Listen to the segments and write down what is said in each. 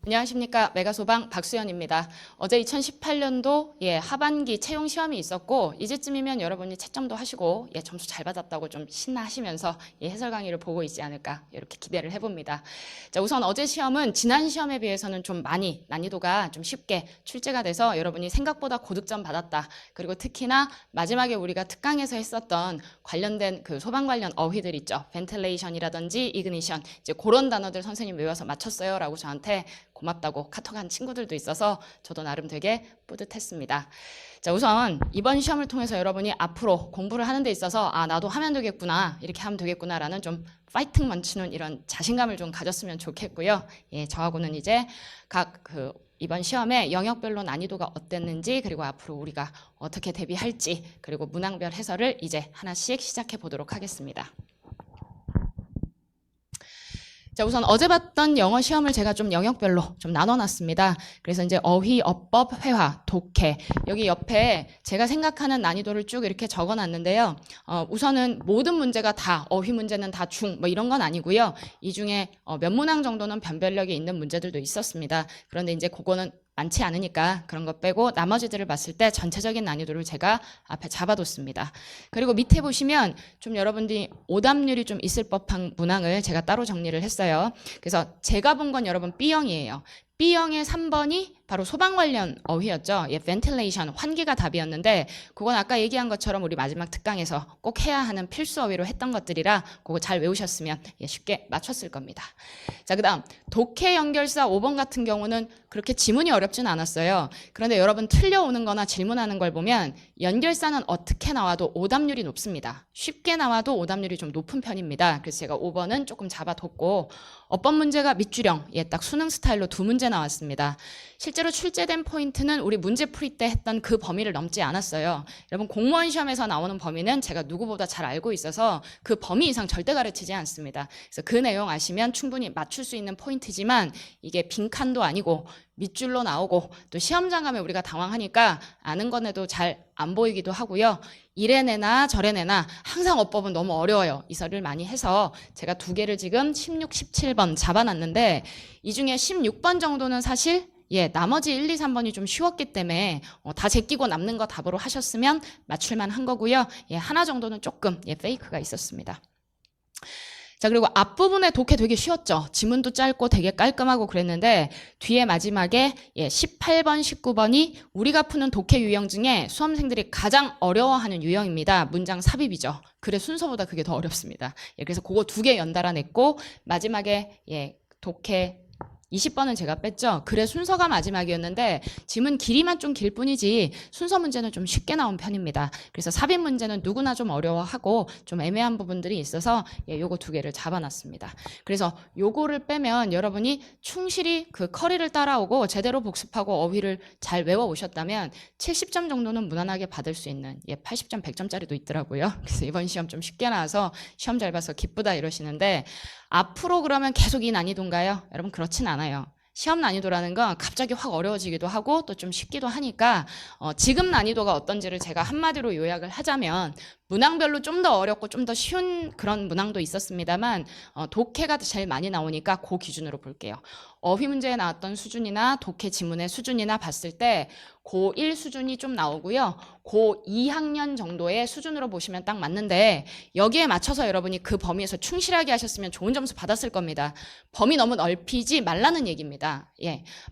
안녕하십니까. 메가소방 박수연입니다. 어제 2018년도 하반기 채용 시험이 있었고 이제쯤이면 여러분이 채점도 하시고 점수 잘 받았다고 좀 신나하시면서 해설 강의를 보고 있지 않을까 이렇게 기대를 해봅니다. 자, 우선 어제 시험은 지난 시험에 비해서는 좀 많이 난이도가 좀 쉽게 출제가 돼서 여러분이 생각보다 고득점 받았다. 그리고 특히나 마지막에 우리가 특강에서 했었던 관련된 그 소방 관련 어휘들 있죠. 벤틸레이션이라든지 이그니션 이제 그런 단어들 선생님 외워서 맞췄어요라고 저한테 고맙다고 카톡한 친구들도 있어서 저도 나름 되게 뿌듯했습니다. 자, 우선 이번 시험을 통해서 여러분이 앞으로 공부를 하는 데 있어서 나도 하면 되겠구나, 이렇게 하면 되겠구나라는 좀 파이팅 넘치는 이런 자신감을 좀 가졌으면 좋겠고요. 저하고는 이제 각 이번 시험에 영역별로 난이도가 어땠는지, 그리고 앞으로 우리가 어떻게 대비할지, 그리고 문항별 해설을 이제 하나씩 시작해 보도록 하겠습니다. 자, 우선 어제 봤던 영어 시험을 제가 좀 영역별로 좀 나눠놨습니다. 그래서 이제 어휘, 어법, 회화, 독해, 여기 옆에 제가 생각하는 난이도를 쭉 이렇게 적어놨는데요. 우선은 모든 문제가 다 어휘 문제는 다 중, 뭐 이런 건 아니고요. 이 중에 몇 문항 정도는 변별력이 있는 문제들도 있었습니다. 그런데 이제 그거는 많지 않으니까 그런 거 빼고 나머지들을 봤을 때 전체적인 난이도를 제가 앞에 잡아뒀습니다. 그리고 밑에 보시면 좀 여러분들이 오답률이 좀 있을 법한 문항을 제가 따로 정리를 했어요. 그래서 제가 본 건 여러분 B형이에요. B형의 3번이 바로 소방 관련 어휘였죠. ventilation, 환기가 답이었는데 그건 아까 얘기한 것처럼 우리 마지막 특강에서 꼭 해야 하는 필수 어휘로 했던 것들이라 그거 잘 외우셨으면 쉽게 맞췄을 겁니다. 자, 그 다음 독해 연결사 5번 같은 경우는 그렇게 지문이 어렵진 않았어요. 그런데 여러분 틀려오는 거나 질문하는 걸 보면 연결사는 어떻게 나와도 오답률이 높습니다. 쉽게 나와도 오답률이 좀 높은 편입니다. 그래서 제가 5번은 조금 잡아뒀고, 어법 문제가 밑줄형, 딱 수능 스타일로 2문제 나왔습니다. 실제로 출제된 포인트는 우리 문제 풀이 때 했던 그 범위를 넘지 않았어요. 여러분 공무원 시험에서 나오는 범위는 제가 누구보다 잘 알고 있어서 그 범위 이상 절대 가르치지 않습니다. 그래서 그 내용 아시면 충분히 맞출 수 있는 포인트지만 이게 빈칸도 아니고 밑줄로 나오고 또 시험장 가면 우리가 당황하니까 아는 건 해도 잘 안 보이기도 하고요. 이래 내나 저래 내나 항상 어법은 너무 어려워요. 이설을 많이 해서 제가 2개를 지금 16, 17번 잡아놨는데 이 중에 16번 정도는 사실 나머지 1, 2, 3번이 좀 쉬웠기 때문에 다 제끼고 남는 거 답으로 하셨으면 맞출만 한 거고요. 하나 정도는 조금 페이크가 있었습니다. 자, 그리고 앞부분에 독해 되게 쉬웠죠. 지문도 짧고 되게 깔끔하고 그랬는데 뒤에 마지막에 18번, 19번이 우리가 푸는 독해 유형 중에 수험생들이 가장 어려워하는 유형입니다. 문장 삽입이죠. 글의 순서보다 그게 더 어렵습니다. 그래서 그거 2개 연달아 냈고 마지막에 독해 20번은 제가 뺐죠. 글의 순서가 마지막이었는데 지문 길이만 좀 길 뿐이지 순서 문제는 좀 쉽게 나온 편입니다. 그래서 삽입 문제는 누구나 좀 어려워하고 좀 애매한 부분들이 있어서 요거 2개를 잡아놨습니다. 그래서 요거를 빼면 여러분이 충실히 그 커리를 따라오고 제대로 복습하고 어휘를 잘 외워오셨다면 70점 정도는 무난하게 받을 수 있는 80점, 100점짜리도 있더라고요. 그래서 이번 시험 좀 쉽게 나와서 시험 잘 봐서 기쁘다 이러시는데 앞으로 그러면 계속 이 난이도인가요? 여러분 그렇진 않아요. 시험 난이도라는 건 갑자기 확 어려워지기도 하고 또 좀 쉽기도 하니까 지금 난이도가 어떤지를 제가 한마디로 요약을 하자면 문항별로 좀 더 어렵고 좀 더 쉬운 그런 문항도 있었습니다만 독해가 제일 많이 나오니까 그 기준으로 볼게요. 어휘 문제에 나왔던 수준이나 독해 지문의 수준이나 봤을 때 고1 수준이 좀 나오고요. 고2학년 정도의 수준으로 보시면 딱 맞는데 여기에 맞춰서 여러분이 그 범위에서 충실하게 하셨으면 좋은 점수 받았을 겁니다. 범위 너무 넓히지 말라는 얘기입니다.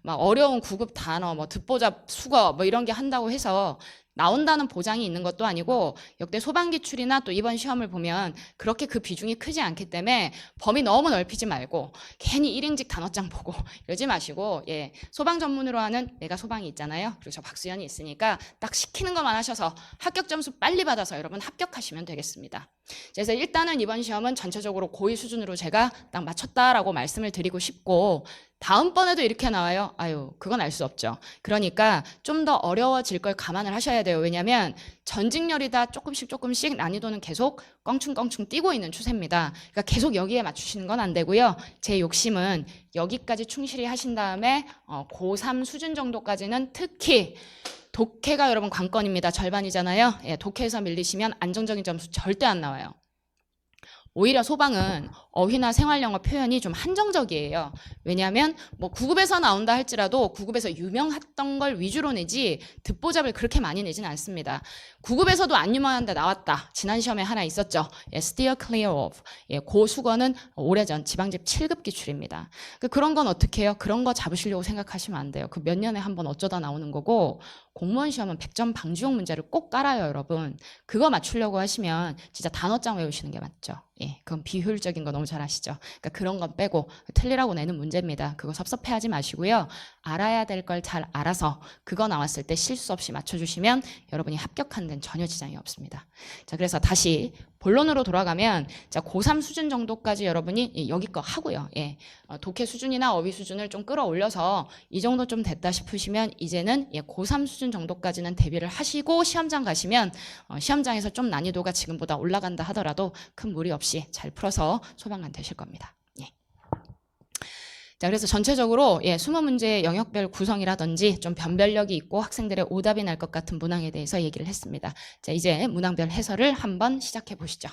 막 어려운 구급 단어, 뭐 듣보잡, 수거 뭐 이런 게 한다고 해서 나온다는 보장이 있는 것도 아니고 역대 소방기출이나 또 이번 시험을 보면 그렇게 그 비중이 크지 않기 때문에 범위 너무 넓히지 말고 괜히 1인직 단어장 보고 이러지 마시고 소방 전문으로 하는 내가 소방이 있잖아요. 그리고 저 박수연이 있으니까 딱 시키는 것만 하셔서 합격 점수 빨리 받아서 여러분 합격하시면 되겠습니다. 그래서 일단은 이번 시험은 전체적으로 고2 수준으로 제가 딱 맞췄다라고 말씀을 드리고 싶고 다음번에도 이렇게 나와요. 아유, 그건 알 수 없죠. 그러니까 좀 더 어려워질 걸 감안을 하셔야 돼요. 왜냐하면 전직렬이다 조금씩 난이도는 계속 껑충껑충 뛰고 있는 추세입니다. 그러니까 계속 여기에 맞추시는 건 안 되고요. 제 욕심은 여기까지 충실히 하신 다음에 고3 수준 정도까지는 특히 독해가 여러분 관건입니다. 절반이잖아요. 독해에서 밀리시면 안정적인 점수 절대 안 나와요. 오히려 소방은 어휘나 생활영어 표현이 좀 한정적이에요. 왜냐하면 뭐 9급에서 나온다 할지라도 9급에서 유명했던 걸 위주로 내지 듣보잡을 그렇게 많이 내지는 않습니다. 9급에서도 안 유명한데 나왔다. 지난 시험에 하나 있었죠. 예, steer clear of. 예, 고수거는 오래전 지방집 7급 기출입니다. 그런 건 어떻게 해요? 그런 거 잡으시려고 생각하시면 안 돼요. 그 몇 년에 한 번 어쩌다 나오는 거고 공무원 시험은 100점 방지용 문제를 꼭 깔아요, 여러분. 그거 맞추려고 하시면 진짜 단어장 외우시는 게 맞죠. 예, 그건 비효율적인 거 너무 잘 아시죠? 그러니까 그런 건 빼고 틀리라고 내는 문제입니다. 그거 섭섭해하지 마시고요. 알아야 될 걸 잘 알아서 그거 나왔을 때 실수 없이 맞춰주시면 여러분이 합격한 데는 전혀 지장이 없습니다. 자, 그래서 다시 본론으로 돌아가면 자, 고3 수준 정도까지 여러분이 여기 거 하고요. 예, 독해 수준이나 어휘 수준을 좀 끌어올려서 이 정도 좀 됐다 싶으시면 이제는 예, 고3 수준 정도까지는 대비를 하시고 시험장 가시면 시험장에서 좀 난이도가 지금보다 올라간다 하더라도 큰 무리 없이 잘 풀어서 소방관 되실 겁니다. 예. 자, 그래서 전체적으로 예, 20문제의 영역별 구성이라든지 좀 변별력이 있고 학생들의 오답이 날 것 같은 문항에 대해서 얘기를 했습니다. 자, 이제 문항별 해설을 한번 시작해 보시죠.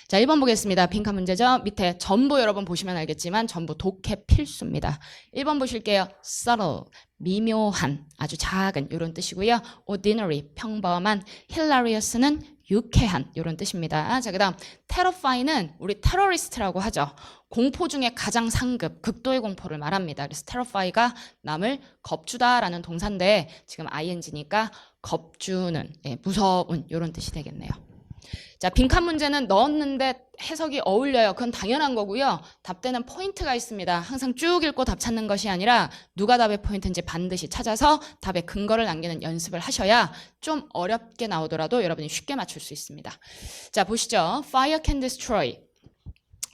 자, 1번 보겠습니다. 빈칸 문제죠. 밑에 전부 여러분 보시면 알겠지만 전부 독해 필수입니다. 1번 보실게요. subtle, 미묘한, 아주 작은 이런 뜻이고요. ordinary, 평범한, hilarious는 유쾌한 이런 뜻입니다. 자, 그다음 terrify는 우리 테러리스트라고 하죠. 공포 중에 가장 상급, 극도의 공포를 말합니다. 그래서 terrify가 남을 겁주다라는 동사인데 지금 ing니까 겁주는, 예, 무서운 이런 뜻이 되겠네요. 자, 빈칸 문제는 넣었는데 해석이 어울려요. 그건 당연한 거고요. 답되는 포인트가 있습니다. 항상 쭉 읽고 답 찾는 것이 아니라 누가 답의 포인트인지 반드시 찾아서 답의 근거를 남기는 연습을 하셔야 좀 어렵게 나오더라도 여러분이 쉽게 맞출 수 있습니다. 자, 보시죠. Fire can destroy.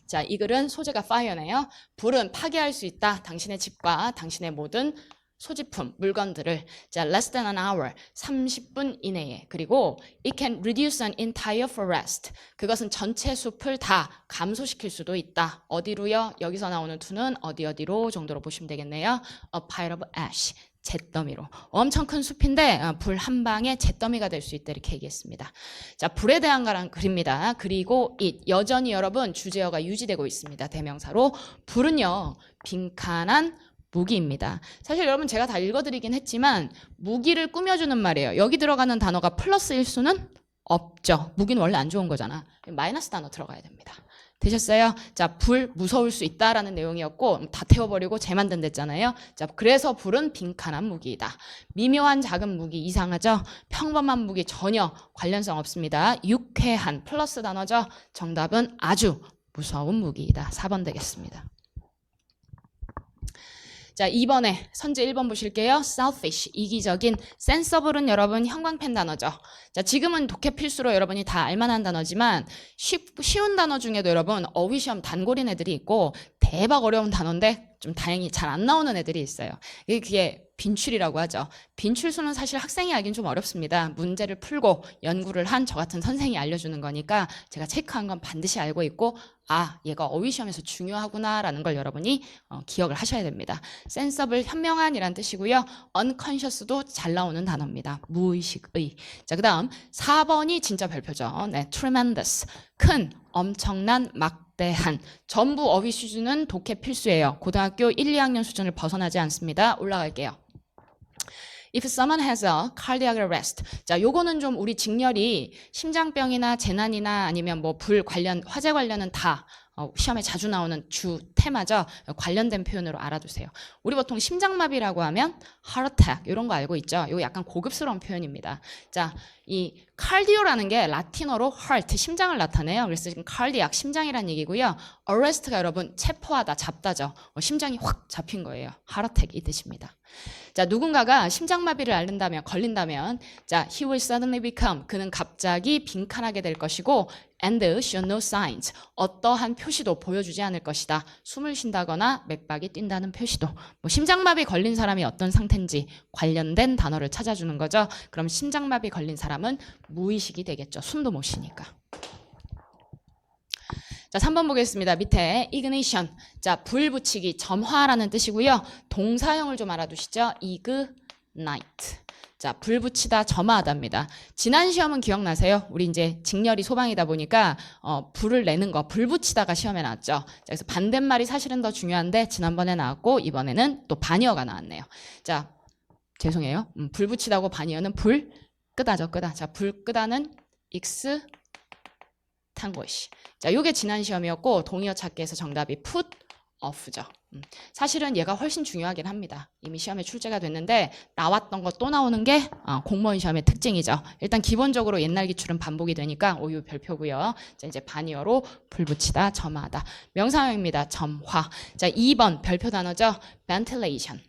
자, 이 글은 소재가 fire네요. 불은 파괴할 수 있다. 당신의 집과 당신의 모든 소지품, 물건들을. 자, less than an hour, 30분 이내에. 그리고 it can reduce an entire forest. 그것은 전체 숲을 다 감소시킬 수도 있다. 어디로요? 여기서 나오는 to는 어디로 정도로 보시면 되겠네요. A pile of ash. 잿더미로. 엄청 큰 숲인데 불 한 방에 잿더미가 될 수 있다 이렇게 얘기했습니다. 자, 불에 대한 글입니다. 그리고 it. 여전히 여러분 주제어가 유지되고 있습니다. 대명사로. 불은요, 빈칸한 무기입니다. 사실 여러분 제가 다 읽어드리긴 했지만 무기를 꾸며주는 말이에요. 여기 들어가는 단어가 플러스일 수는 없죠. 무기는 원래 안 좋은 거잖아. 마이너스 단어 들어가야 됩니다. 되셨어요? 자, 불 무서울 수 있다라는 내용이었고 다 태워버리고 재만든댔잖아요. 자, 그래서 불은 빈칸한 무기이다. 미묘한 작은 무기 이상하죠? 평범한 무기 전혀 관련성 없습니다. 유쾌한 플러스 단어죠? 정답은 아주 무서운 무기이다. 4번 되겠습니다. 자, 2번에 선제 1번 보실게요. selfish, 이기적인. sensible은 여러분 형광펜 단어죠. 자, 지금은 독해 필수로 여러분이 다 알만한 단어지만 쉬운 단어 중에도 여러분 어휘시험 단골인 애들이 있고 대박 어려운 단어인데 좀 다행히 잘 안 나오는 애들이 있어요. 그게 빈출이라고 하죠. 빈출수는 사실 학생이 알긴 좀 어렵습니다. 문제를 풀고 연구를 한 저 같은 선생이 알려주는 거니까 제가 체크한 건 반드시 알고 있고 아, 얘가 어휘시험에서 중요하구나라는 걸 여러분이 기억을 하셔야 됩니다. sensible, 현명한이란 뜻이고요. unconscious도 잘 나오는 단어입니다. 무의식의. 자, 그 다음 4번이 진짜 별표죠. 네, tremendous, 큰, 엄청난, 막대한. 전부 어휘 수준은 독해 필수예요. 고등학교 1, 2학년 수준을 벗어나지 않습니다. 올라갈게요. If someone has a cardiac arrest. 자, 요거는 좀 우리 직렬이 심장병이나 재난이나 아니면 뭐 불 관련, 화재 관련은 다 시험에 자주 나오는 주 테마죠. 관련된 표현으로 알아두세요. 우리 보통 심장마비라고 하면 heart attack 이런 거 알고 있죠. 이거 약간 고급스러운 표현입니다. 자, 이 cardio라는 게 라틴어로 heart, 심장을 나타내요. 그래서 지금 cardiac, 심장이란 얘기고요. arrest가 여러분 체포하다, 잡다죠. 심장이 확 잡힌 거예요. heart attack 이 뜻입니다. 자, 누군가가 심장마비를 앓는다면, 걸린다면, 자, he will suddenly become, 그는 갑자기 빈칸하게 될 것이고, and show no signs, 어떠한 표시도 보여주지 않을 것이다. 숨을 쉰다거나 맥박이 뛴다는 표시도. 뭐 심장마비 걸린 사람이 어떤 상태인지 관련된 단어를 찾아주는 거죠. 그럼 심장마비 걸린 사람은 무의식이 되겠죠. 숨도 못 쉬니까. 자, 3번 보겠습니다. 밑에 ignition. 자, 불 붙이기, 점화라는 뜻이고요. 동사형을 좀 알아두시죠. night. 자, 불 붙이다, 점화하다입니다. 지난 시험은 기억나세요? 우리 이제 직렬이 소방이다 보니까 불을 내는 거, 불 붙이다가 시험에 나왔죠. 자, 그래서 반대말이 사실은 더 중요한데 지난번에 나왔고 이번에는 또 반이어가 나왔네요. 자, 죄송해요. 불 붙이다고 반이어는 불 끄다죠, 끄다. 자, 불 끄다는 익스 탕고시. 자, 요게 지난 시험이었고 동의어 찾기에서 정답이 put off죠. 사실은 얘가 훨씬 중요하긴 합니다. 이미 시험에 출제가 됐는데 나왔던 거 또 나오는 게 공무원 시험의 특징이죠. 일단 기본적으로 옛날 기출은 반복이 되니까 오유 별표고요. 자, 이제 반이어로 불 붙이다, 점화하다. 명사형입니다. 점화. 자, 2번 별표 단어죠. ventilation.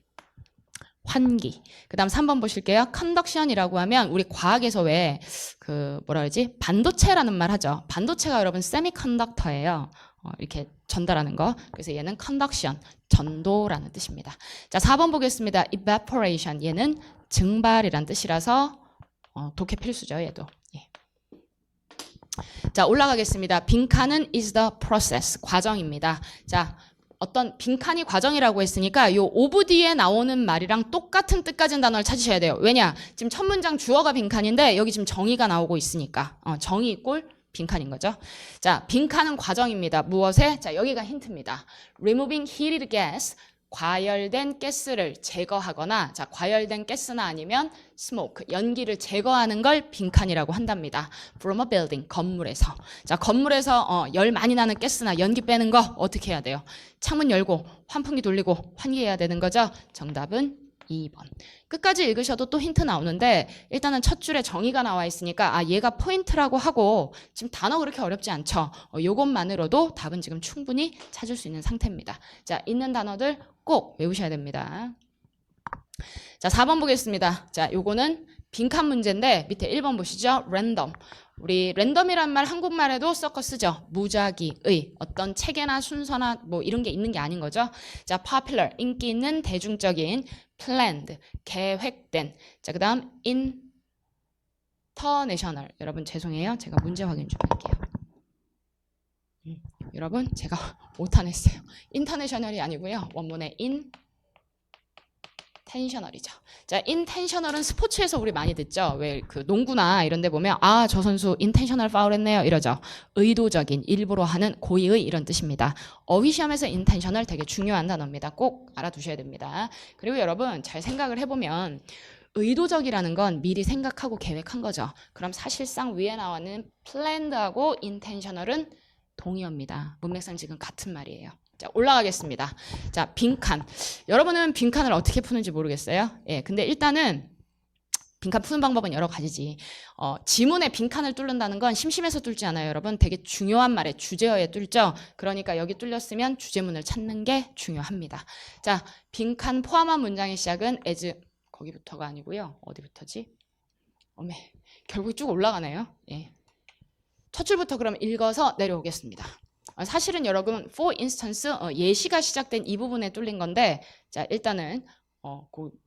환기. 그 다음 3번 보실게요. 컨덕션이라고 하면 우리 과학에서 왜 뭐라 그러지? 반도체라는 말 하죠. 반도체가 여러분 세미컨덕터예요. 이렇게 전달하는 거. 그래서 얘는 컨덕션, 전도라는 뜻입니다. 자, 4번 보겠습니다. evaporation. 얘는 증발이란 뜻이라서 독해 필수죠, 얘도. 예. 자, 올라가겠습니다. 빈칸은 is the process. 과정입니다. 자, 어떤 빈칸이 과정이라고 했으니까 요 오브 뒤에 나오는 말이랑 똑같은 뜻 가진 단어를 찾으셔야 돼요. 왜냐? 지금 첫 문장 주어가 빈칸인데 여기 지금 정의가 나오고 있으니까 정의 이꼴 빈칸인 거죠. 자, 빈칸은 과정입니다. 무엇에? 자, 여기가 힌트입니다. Removing heated gas. 과열된 가스를 제거하거나, 자, 과열된 가스나 아니면 smoke, 연기를 제거하는 걸 빈칸이라고 한답니다. From a building, 건물에서. 자, 건물에서 열 많이 나는 가스나 연기 빼는 거 어떻게 해야 돼요? 창문 열고 환풍기 돌리고 환기해야 되는 거죠. 정답은 2번. 끝까지 읽으셔도 또 힌트 나오는데 일단은 첫 줄에 정의가 나와 있으니까 얘가 포인트라고 하고 지금 단어 그렇게 어렵지 않죠. 요것만으로도 답은 지금 충분히 찾을 수 있는 상태입니다. 자, 있는 단어들 꼭 외우셔야 됩니다. 자, 4번 보겠습니다. 자, 요거는 빈칸 문제인데 밑에 1번 보시죠. 랜덤. 우리 랜덤이란 말 한국말에도 섞어 쓰죠. 무작위의 어떤 체계나 순서나 뭐 이런 게 있는 게 아닌 거죠. 자, popular, 인기 있는 대중적인, planned, 계획된. 자, 그다음 international. 여러분 죄송해요. 제가 문제 확인 좀 할게요. 여러분 제가 오타냈어요. international이 아니고요. 원문에 intentional이죠. 자, intentional은 스포츠에서 우리 많이 듣죠. 왜 그 농구나 이런 데 보면 저 선수 intentional foul 했네요. 이러죠. 의도적인, 일부러 하는, 고의의 이런 뜻입니다. 어휘 시험에서 intentional 되게 중요한 단어입니다. 꼭 알아두셔야 됩니다. 그리고 여러분 잘 생각을 해보면 의도적이라는 건 미리 생각하고 계획한 거죠. 그럼 사실상 위에 나오는 planned하고 intentional은 동의어입니다. 문맥상 지금 같은 말이에요. 자, 올라가겠습니다. 자, 빈칸. 여러분은 빈칸을 어떻게 푸는지 모르겠어요. 예, 근데 일단은 빈칸 푸는 방법은 여러 가지지. 지문에 빈칸을 뚫는다는 건 심심해서 뚫지 않아요, 여러분. 되게 중요한 말에 주제어에 뚫죠. 그러니까 여기 뚫렸으면 주제문을 찾는 게 중요합니다. 자, 빈칸 포함한 문장의 시작은 as, 거기부터가 아니고요. 어디부터지? 어메, 결국 쭉 올라가네요. 예. 첫 줄부터 그럼 읽어서 내려오겠습니다. 사실은 여러분 for instance 예시가 시작된 이 부분에 뚫린 건데 자, 일단은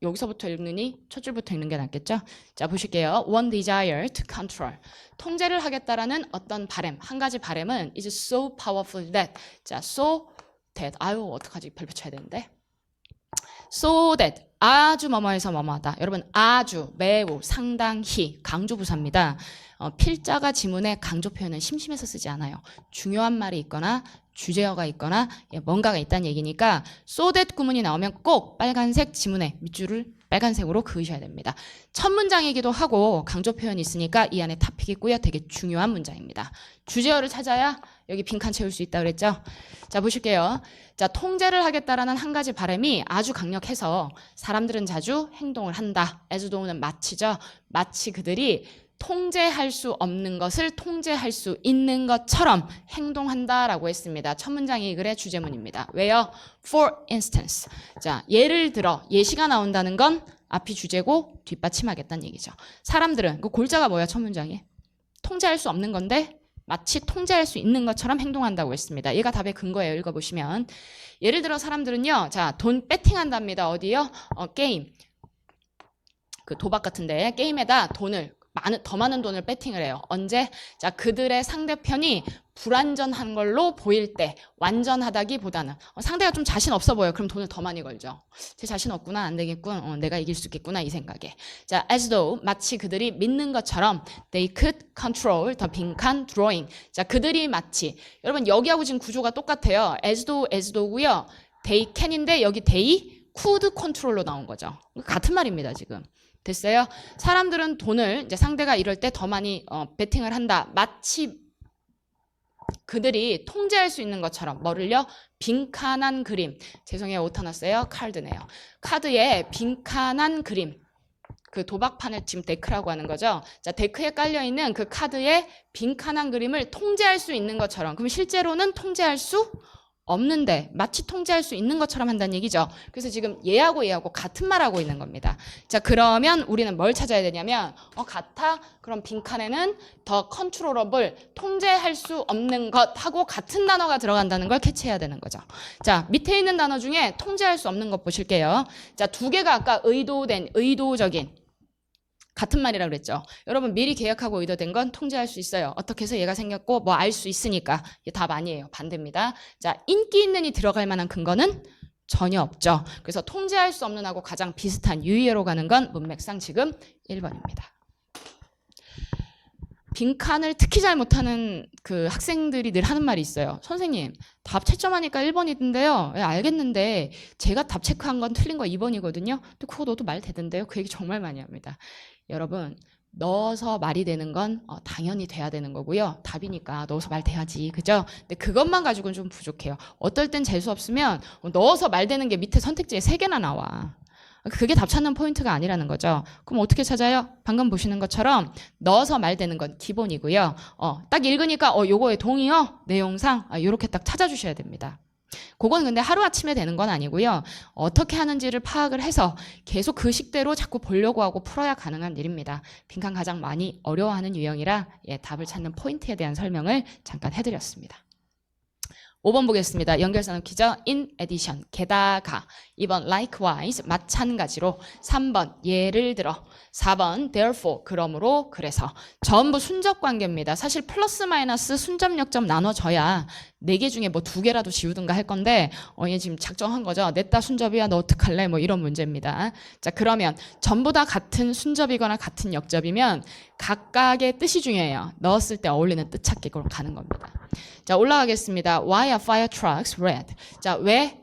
여기서부터 읽느니 첫 줄부터 읽는 게 낫겠죠? 자, 보실게요. One desire to control. 통제를 하겠다라는 어떤 바램, 한 가지 바램은 is so powerful that. 자, so that. 아유, 어떡하지? 별 붙여야 되는데. So that. 아주 뭐뭐해서 뭐뭐하다. 여러분 아주, 매우, 상당히 강조부사입니다. 필자가 지문에 강조 표현은 심심해서 쓰지 않아요. 중요한 말이 있거나 주제어가 있거나 뭔가가 있다는 얘기니까 so that 구문이 나오면 꼭 빨간색 지문에 밑줄을 빨간색으로 그으셔야 됩니다. 첫 문장이기도 하고 강조 표현이 있으니까 이 안에 탑픽 있고요. 되게 중요한 문장입니다. 주제어를 찾아야 여기 빈칸 채울 수 있다 그랬죠? 자, 보실게요. 자, 통제를 하겠다라는 한 가지 바람이 아주 강력해서 사람들은 자주 행동을 한다. as though는 마치죠. 마치 그들이 통제할 수 없는 것을 통제할 수 있는 것처럼 행동한다라고 했습니다. 첫 문장이 이 글의 주제문입니다. 왜요? For instance. 자, 예를 들어 예시가 나온다는 건 앞이 주제고 뒷받침하겠다는 얘기죠. 사람들은 그 골자가 뭐야? 첫 문장이 통제할 수 없는 건데 마치 통제할 수 있는 것처럼 행동한다고 했습니다. 얘가 답의 근거예요. 읽어보시면 예를 들어 사람들은요. 자, 돈 배팅한답니다. 어디요? 게임. 그 도박 같은데 게임에다 돈을 더 많은 돈을 배팅을 해요. 언제? 자, 그들의 상대편이 불완전한 걸로 보일 때 완전하다기보다는 상대가 좀 자신 없어 보여. 그럼 돈을 더 많이 걸죠. 제 자신 없구나. 안 되겠군. 내가 이길 수 있겠구나. 이 생각에. 자, as though 마치 그들이 믿는 것처럼 they could control 더 빈칸 drawing. 자, 그들이 마치 여러분 여기하고 지금 구조가 똑같아요. as though고요. they can인데 여기 they could control로 나온 거죠. 같은 말입니다, 지금. 됐어요? 사람들은 돈을 이제 상대가 이럴 때 더 많이 베팅을 한다. 마치 그들이 통제할 수 있는 것처럼 뭐를요? 빈칸한 그림. 죄송해요. 오타 났어요. 카드네요. 카드에 빈칸한 그림. 그 도박판을 지금 데크라고 하는 거죠. 자, 데크에 깔려있는 그 카드에 빈칸한 그림을 통제할 수 있는 것처럼. 그럼 실제로는 통제할 수 없는데 마치 통제할 수 있는 것처럼 한다는 얘기죠. 그래서 지금 얘하고 같은 말하고 있는 겁니다. 자, 그러면 우리는 뭘 찾아야 되냐면 같아? 그럼 빈칸에는 더 컨트롤러블, 통제할 수 없는 것하고 같은 단어가 들어간다는 걸 캐치해야 되는 거죠. 자, 밑에 있는 단어 중에 통제할 수 없는 것 보실게요. 자, 두 개가 아까 의도된, 의도적인 같은 말이라고 그랬죠. 여러분 미리 계약하고 의도된 건 통제할 수 있어요. 어떻게 해서 얘가 생겼고 뭐 알 수 있으니까. 이게 답 아니에요. 반대입니다. 자, 인기 있는이 들어갈 만한 근거는 전혀 없죠. 그래서 통제할 수 없는 하고 가장 비슷한 유의어로 가는 건 문맥상 지금 1번입니다. 빈칸을 특히 잘 못하는 그 학생들이 늘 하는 말이 있어요. 선생님, 답 채점하니까 1번이던데요. 예, 알겠는데 제가 답 체크한 건 틀린 거 2번이거든요. 근데 그거 넣어도 말 되던데요. 그 얘기 정말 많이 합니다. 여러분, 넣어서 말이 되는 건 당연히 돼야 되는 거고요. 답이니까 넣어서 말 돼야지. 그죠? 근데 그것만 가지고는 좀 부족해요. 어떨 땐 재수 없으면 넣어서 말 되는 게 밑에 선택지에 3개나 나와. 그게 답 찾는 포인트가 아니라는 거죠. 그럼 어떻게 찾아요? 방금 보시는 것처럼 넣어서 말되는 건 기본이고요. 딱 읽으니까 요거에 동의어, 내용상 이렇게 딱 찾아주셔야 됩니다. 그건 근데 하루아침에 되는 건 아니고요. 어떻게 하는지를 파악을 해서 계속 그 식대로 자꾸 보려고 하고 풀어야 가능한 일입니다. 빈칸 가장 많이 어려워하는 유형이라 답을 찾는 포인트에 대한 설명을 잠깐 해드렸습니다. 5번 보겠습니다. 연결사 넣기죠. in addition, 게다가. 2번 likewise, 마찬가지로. 3번 예를 들어. 4번 therefore, 그러므로, 그래서. 전부 순접 관계입니다. 사실 플러스 마이너스 순접 역접 나눠져야 4개 중에 뭐 2개라도 지우든가 할 건데 얘 지금 작정한 거죠. 냈다 순접이야 너 어떡할래? 뭐 이런 문제입니다. 자, 그러면 전부 다 같은 순접이거나 같은 역접이면 각각의 뜻이 중요해요. 넣었을 때 어울리는 뜻 찾기로 가는 겁니다. 자, 올라가겠습니다. Why are fire trucks red? 자, 왜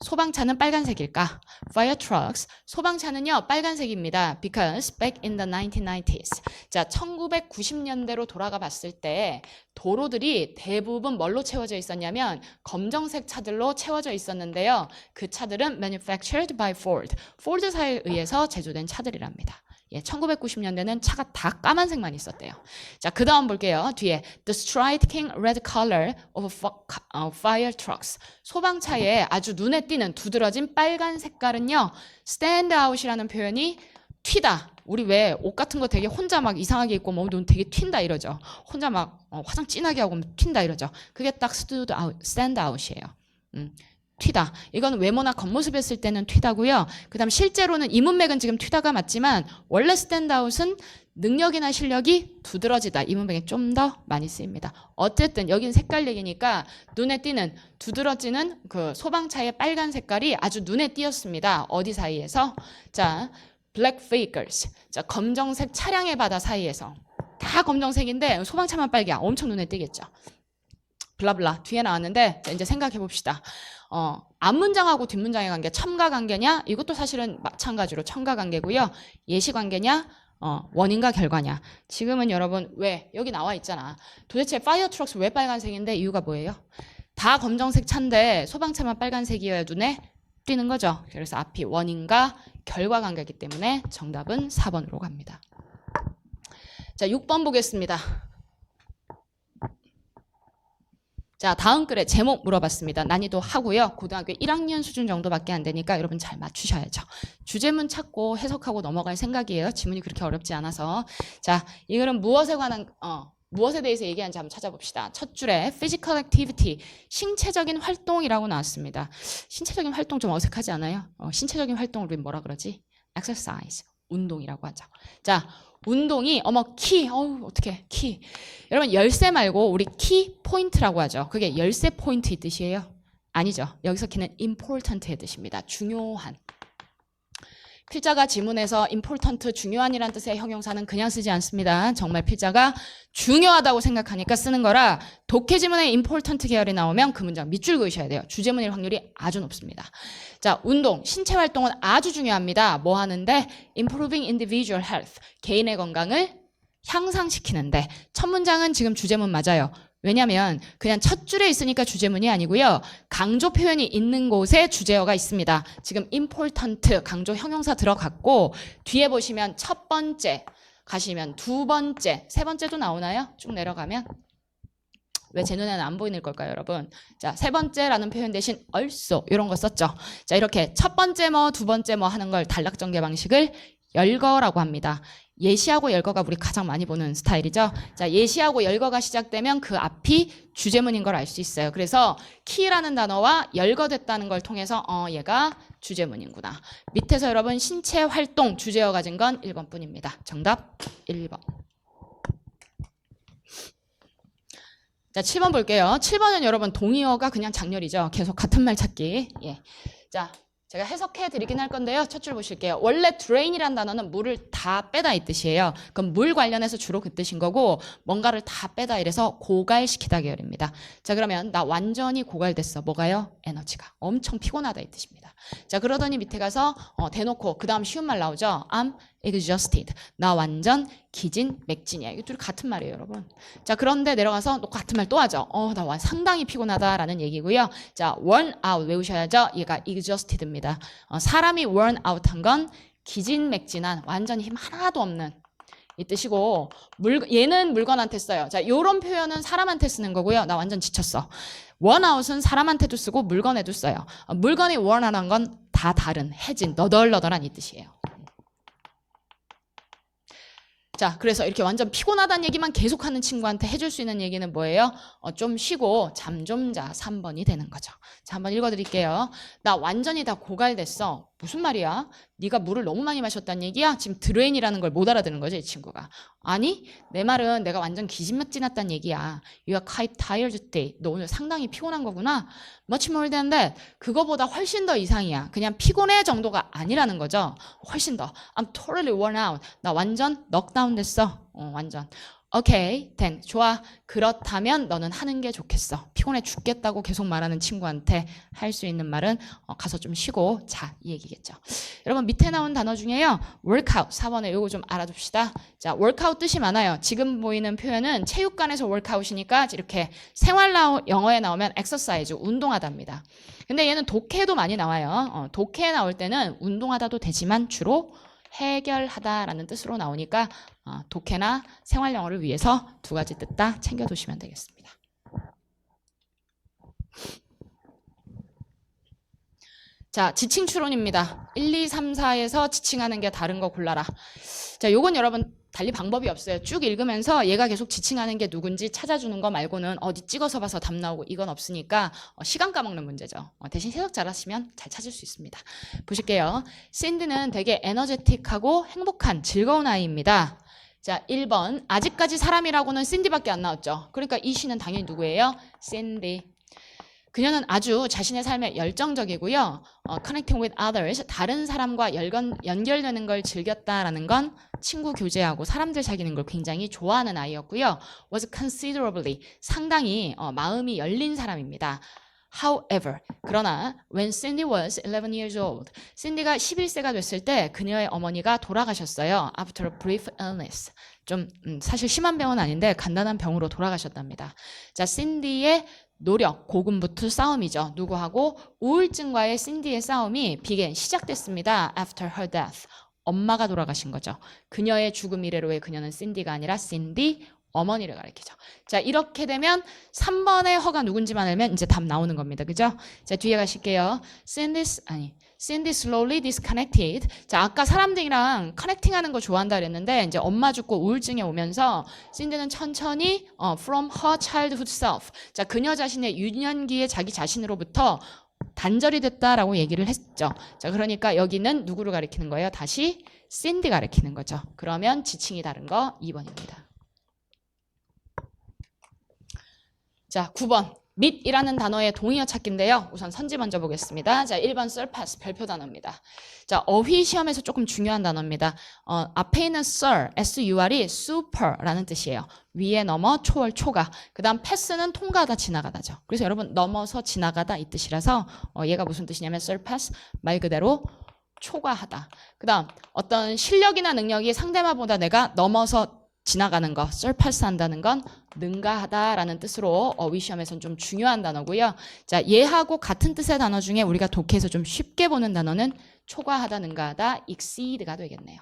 소방차는 빨간색일까? Fire trucks, 소방차는요 빨간색입니다. Because back in the 1990s, 자 1990년대로 돌아가 봤을 때 도로들이 대부분 뭘로 채워져 있었냐면 검정색 차들로 채워져 있었는데요. 그 차들은 manufactured by Ford, 폴드사에 의해서 제조된 차들이랍니다. 1990년대는 차가 다 까만색만 있었대요. 자, 그 다음 볼게요. 뒤에 The striking red color of fire trucks. 소방차의 아주 눈에 띄는 두드러진 빨간 색깔은요. stand out이라는 표현이 튀다. 우리 왜 옷 같은 거 되게 혼자 막 이상하게 입고 뭐 눈 되게 튄다 이러죠. 혼자 막 화장 진하게 하고 튄다 이러죠. 그게 딱 stand out이에요. 튀다. 이건 외모나 겉모습 했을 때는 튀다고요. 그 다음 실제로는 이 문맥은 지금 튀다가 맞지만 원래 스탠드아웃은 능력이나 실력이 두드러지다. 이 문맥에 좀 더 많이 쓰입니다. 어쨌든 여긴 색깔 얘기니까 눈에 띄는 두드러지는 그 소방차의 빨간 색깔이 아주 눈에 띄었습니다. 어디 사이에서? 자, black vehicles. 자, 검정색 차량의 바다 사이에서. 다 검정색인데 소방차만 빨개야. 엄청 눈에 띄겠죠. 블라블라 뒤에 나왔는데 이제 생각해 봅시다. 앞문장하고 뒷문장의 관계 첨가 관계냐? 이것도 사실은 마찬가지로 첨가 관계고요. 예시 관계냐? 원인과 결과냐? 지금은 여러분 왜 여기 나와 있잖아. 도대체 파이어 트럭스 왜 빨간색인데 이유가 뭐예요? 다 검정색 차인데 소방차만 빨간색이어야 눈에 띄는 거죠. 그래서 앞이 원인과 결과 관계이기 때문에 정답은 4번으로 갑니다. 자, 6번 보겠습니다. 자, 다음 글에 제목 물어봤습니다. 난이도 하고요. 고등학교 1학년 수준 정도밖에 안 되니까 여러분 잘 맞추셔야죠. 주제문 찾고 해석하고 넘어갈 생각이에요. 지문이 그렇게 어렵지 않아서. 자, 이 글은 무엇에 관한 무엇에 대해서 얘기하는지 한번 찾아봅시다. 첫 줄에 physical activity, 신체적인 활동이라고 나왔습니다. 신체적인 활동 좀 어색하지 않아요? 신체적인 활동을 우리 뭐라 그러지? exercise, 운동이라고 하죠. 자, 운동이 키, 어떻게 키. 여러분 열쇠 말고 우리 키 포인트라고 하죠. 그게 열쇠 포인트의 뜻이에요? 아니죠. 여기서 키는 important의 뜻입니다. 중요한. 필자가 지문에서 important, 중요한이란 뜻의 형용사는 그냥 쓰지 않습니다. 정말 필자가 중요하다고 생각하니까 쓰는 거라 독해 지문에 important 계열이 나오면 그 문장 밑줄 그으셔야 돼요. 주제문일 확률이 아주 높습니다. 자, 운동, 신체 활동은 아주 중요합니다. 뭐 하는데? Improving individual health, 개인의 건강을 향상시키는데 첫 문장은 지금 주제문 맞아요. 왜냐하면 그냥 첫 줄에 있으니까 주제문이 아니고요. 강조 표현이 있는 곳에 주제어가 있습니다. 지금 important 강조 형용사 들어갔고 뒤에 보시면 첫 번째 가시면 두 번째, 세 번째도 나오나요? 쭉 내려가면 왜 제 눈에는 안 보이는 걸까요, 여러분? 자, 세 번째라는 표현 대신 also 이런 거 썼죠. 자, 이렇게 첫 번째 뭐 두 번째 뭐 하는 걸 단락전개 방식을 열거라고 합니다. 예시하고 열거가 우리 가장 많이 보는 스타일이죠. 자, 예시하고 열거가 시작되면 그 앞이 주제문인 걸 알 수 있어요. 그래서 키라는 단어와 열거됐다는 걸 통해서 얘가 주제문이구나. 밑에서 여러분 신체 활동 주제어 가진 건 1번 뿐입니다. 정답 1번. 자, 7번 볼게요. 7번은 여러분 동의어가 그냥 장렬이죠. 계속 같은 말 찾기. 예. 자, 제가 해석해 드리긴 할 건데요. 첫 줄 보실게요. 원래 drain이란 단어는 물을 다 빼다 이 뜻이에요. 그럼 물 관련해서 주로 그 뜻인 거고 뭔가를 다 빼다 이래서 고갈시키다 계열입니다. 자, 그러면 나 완전히 고갈됐어. 뭐가요? 에너지가. 엄청 피곤하다 이 뜻입니다. 자, 그러더니 밑에 가서 대놓고 그 다음 쉬운 말 나오죠. I'm exhausted. 나 완전 기진맥진이야. 이거 둘이 같은 말이에요, 여러분. 자, 그런데 내려가서 또 같은 말 또 하죠. 나 상당히 피곤하다라는 얘기고요. 자, worn out 외우셔야죠. 얘가 exhausted입니다. 사람이 worn out한 건 기진맥진한 완전 힘 하나도 없는 이 뜻이고 얘는 물건한테 써요. 자, 요런 표현은 사람한테 쓰는 거고요. 나 완전 지쳤어. worn out은 사람한테도 쓰고 물건에도 써요. 물건이 worn out한 건 다 다른 해진 너덜너덜한 이 뜻이에요. 자, 그래서 이렇게 완전 피곤하다는 얘기만 계속하는 친구한테 해줄 수 있는 얘기는 뭐예요? 좀 쉬고 잠 좀 자 3번이 되는 거죠. 자, 한번 읽어드릴게요. 나 완전히 다 고갈됐어. 무슨 말이야? 네가 물을 너무 많이 마셨다는 얘기야? 지금 드레인이라는 걸 못 알아듣는 거지, 이 친구가. 아니, 내 말은 내가 완전 기진맥진 났다는 얘기야. You are quite tired today. 너 오늘 상당히 피곤한 거구나. Much more than that. 그거보다 훨씬 더 이상이야. 그냥 피곤해 정도가 아니라는 거죠. 훨씬 더. I'm totally worn out. 나 완전 넉다운 됐어. 완전. 오케이, then. 좋아. 그렇다면 너는 하는 게 좋겠어. 피곤해 죽겠다고 계속 말하는 친구한테 할 수 있는 말은 가서 좀 쉬고 자, 이 얘기겠죠. 여러분 밑에 나온 단어 중에요. workout, 4번에 요거 좀 알아둡시다. 자, workout 뜻이 많아요. 지금 보이는 표현은 체육관에서 workout이니까 이렇게 생활 영어에 나오면 exercise, 운동하다입니다. 근데 얘는 독해도 많이 나와요. 독해에 나올 때는 운동하다도 되지만 주로 해결하다라는 뜻으로 나오니까 독해나 생활 영어를 위해서 두 가지 뜻 다 챙겨두시면 되겠습니다. 자, 지칭 추론입니다. 1, 2, 3, 4에서 지칭하는 게 다른 거 골라라. 자, 요건 여러분 달리 방법이 없어요. 쭉 읽으면서 얘가 계속 지칭하는 게 누군지 찾아주는 거 말고는 어디 찍어서 봐서 답 나오고 이건 없으니까 시간 까먹는 문제죠. 대신 해석 잘하시면 잘 찾을 수 있습니다. 보실게요. 샌디는 되게 에너제틱하고 행복한 즐거운 아이입니다. 자, 1번. 아직까지 사람이라고는 샌디밖에 안 나왔죠. 그러니까 이 시는 당연히 누구예요? 샌디. 그녀는 아주 자신의 삶에 열정적이고요. Connecting with others, 다른 사람과 연결되는 걸 즐겼다라는 건 친구 교제하고 사람들 사귀는 걸 굉장히 좋아하는 아이였고요. Was considerably, 상당히 마음이 열린 사람입니다. However, 그러나 when Cindy was 11 years old, 신디가 11세가 됐을 때 그녀의 어머니가 돌아가셨어요. After a brief illness. 좀 사실 심한 병은 아닌데 간단한 병으로 돌아가셨답니다. 자, 신디의 노력, 고군분투 싸움이죠. 누구하고? 우울증과의 신디의 싸움이 시작됐습니다. After her death. 엄마가 돌아가신 거죠. 그녀의 죽음 이래로의 그녀는 신디가 아니라 신디 어머니를 가리키죠. 자, 이렇게 되면 3번의 허가 누군지만 알면 이제 답 나오는 겁니다. 그죠? 자, 뒤에 가실게요. Cindy slowly disconnected. 자, 아까 사람들이랑 커넥팅하는 거 좋아한다 그랬는데 이제 엄마 죽고 우울증에 오면서 신디는 천천히 from her childhood self. 자, 그녀 자신의 유년기의 자기 자신으로부터 단절이 됐다라고 얘기를 했죠. 자, 그러니까 여기는 누구를 가리키는 거예요? 다시 Cindy 가리키는 거죠. 그러면 지칭이 다른 거 2번입니다. 자, 9번. meet이라는 단어의 동의어 찾기인데요. 우선 선지 먼저 보겠습니다. 자, 1번 surpass 별표 단어입니다. 자, 어휘 시험에서 조금 중요한 단어입니다. 앞에 있는 sir, S-U-R이 super라는 뜻이에요. 위에 넘어, 초월, 초가. 그 다음 pass는 통과하다, 지나가다죠. 그래서 여러분 넘어서 지나가다 이 뜻이라서 얘가 무슨 뜻이냐면 surpass, 말 그대로 초과하다. 그 다음 어떤 실력이나 능력이 상대방보다 내가 넘어서 지나가는 거, surpass 한다는 건 능가하다라는 뜻으로 어휘 시험에서는 좀 중요한 단어고요. 자, 얘하고 같은 뜻의 단어 중에 우리가 독해에서 좀 쉽게 보는 단어는 초과하다, 능가하다, exceed가 되겠네요.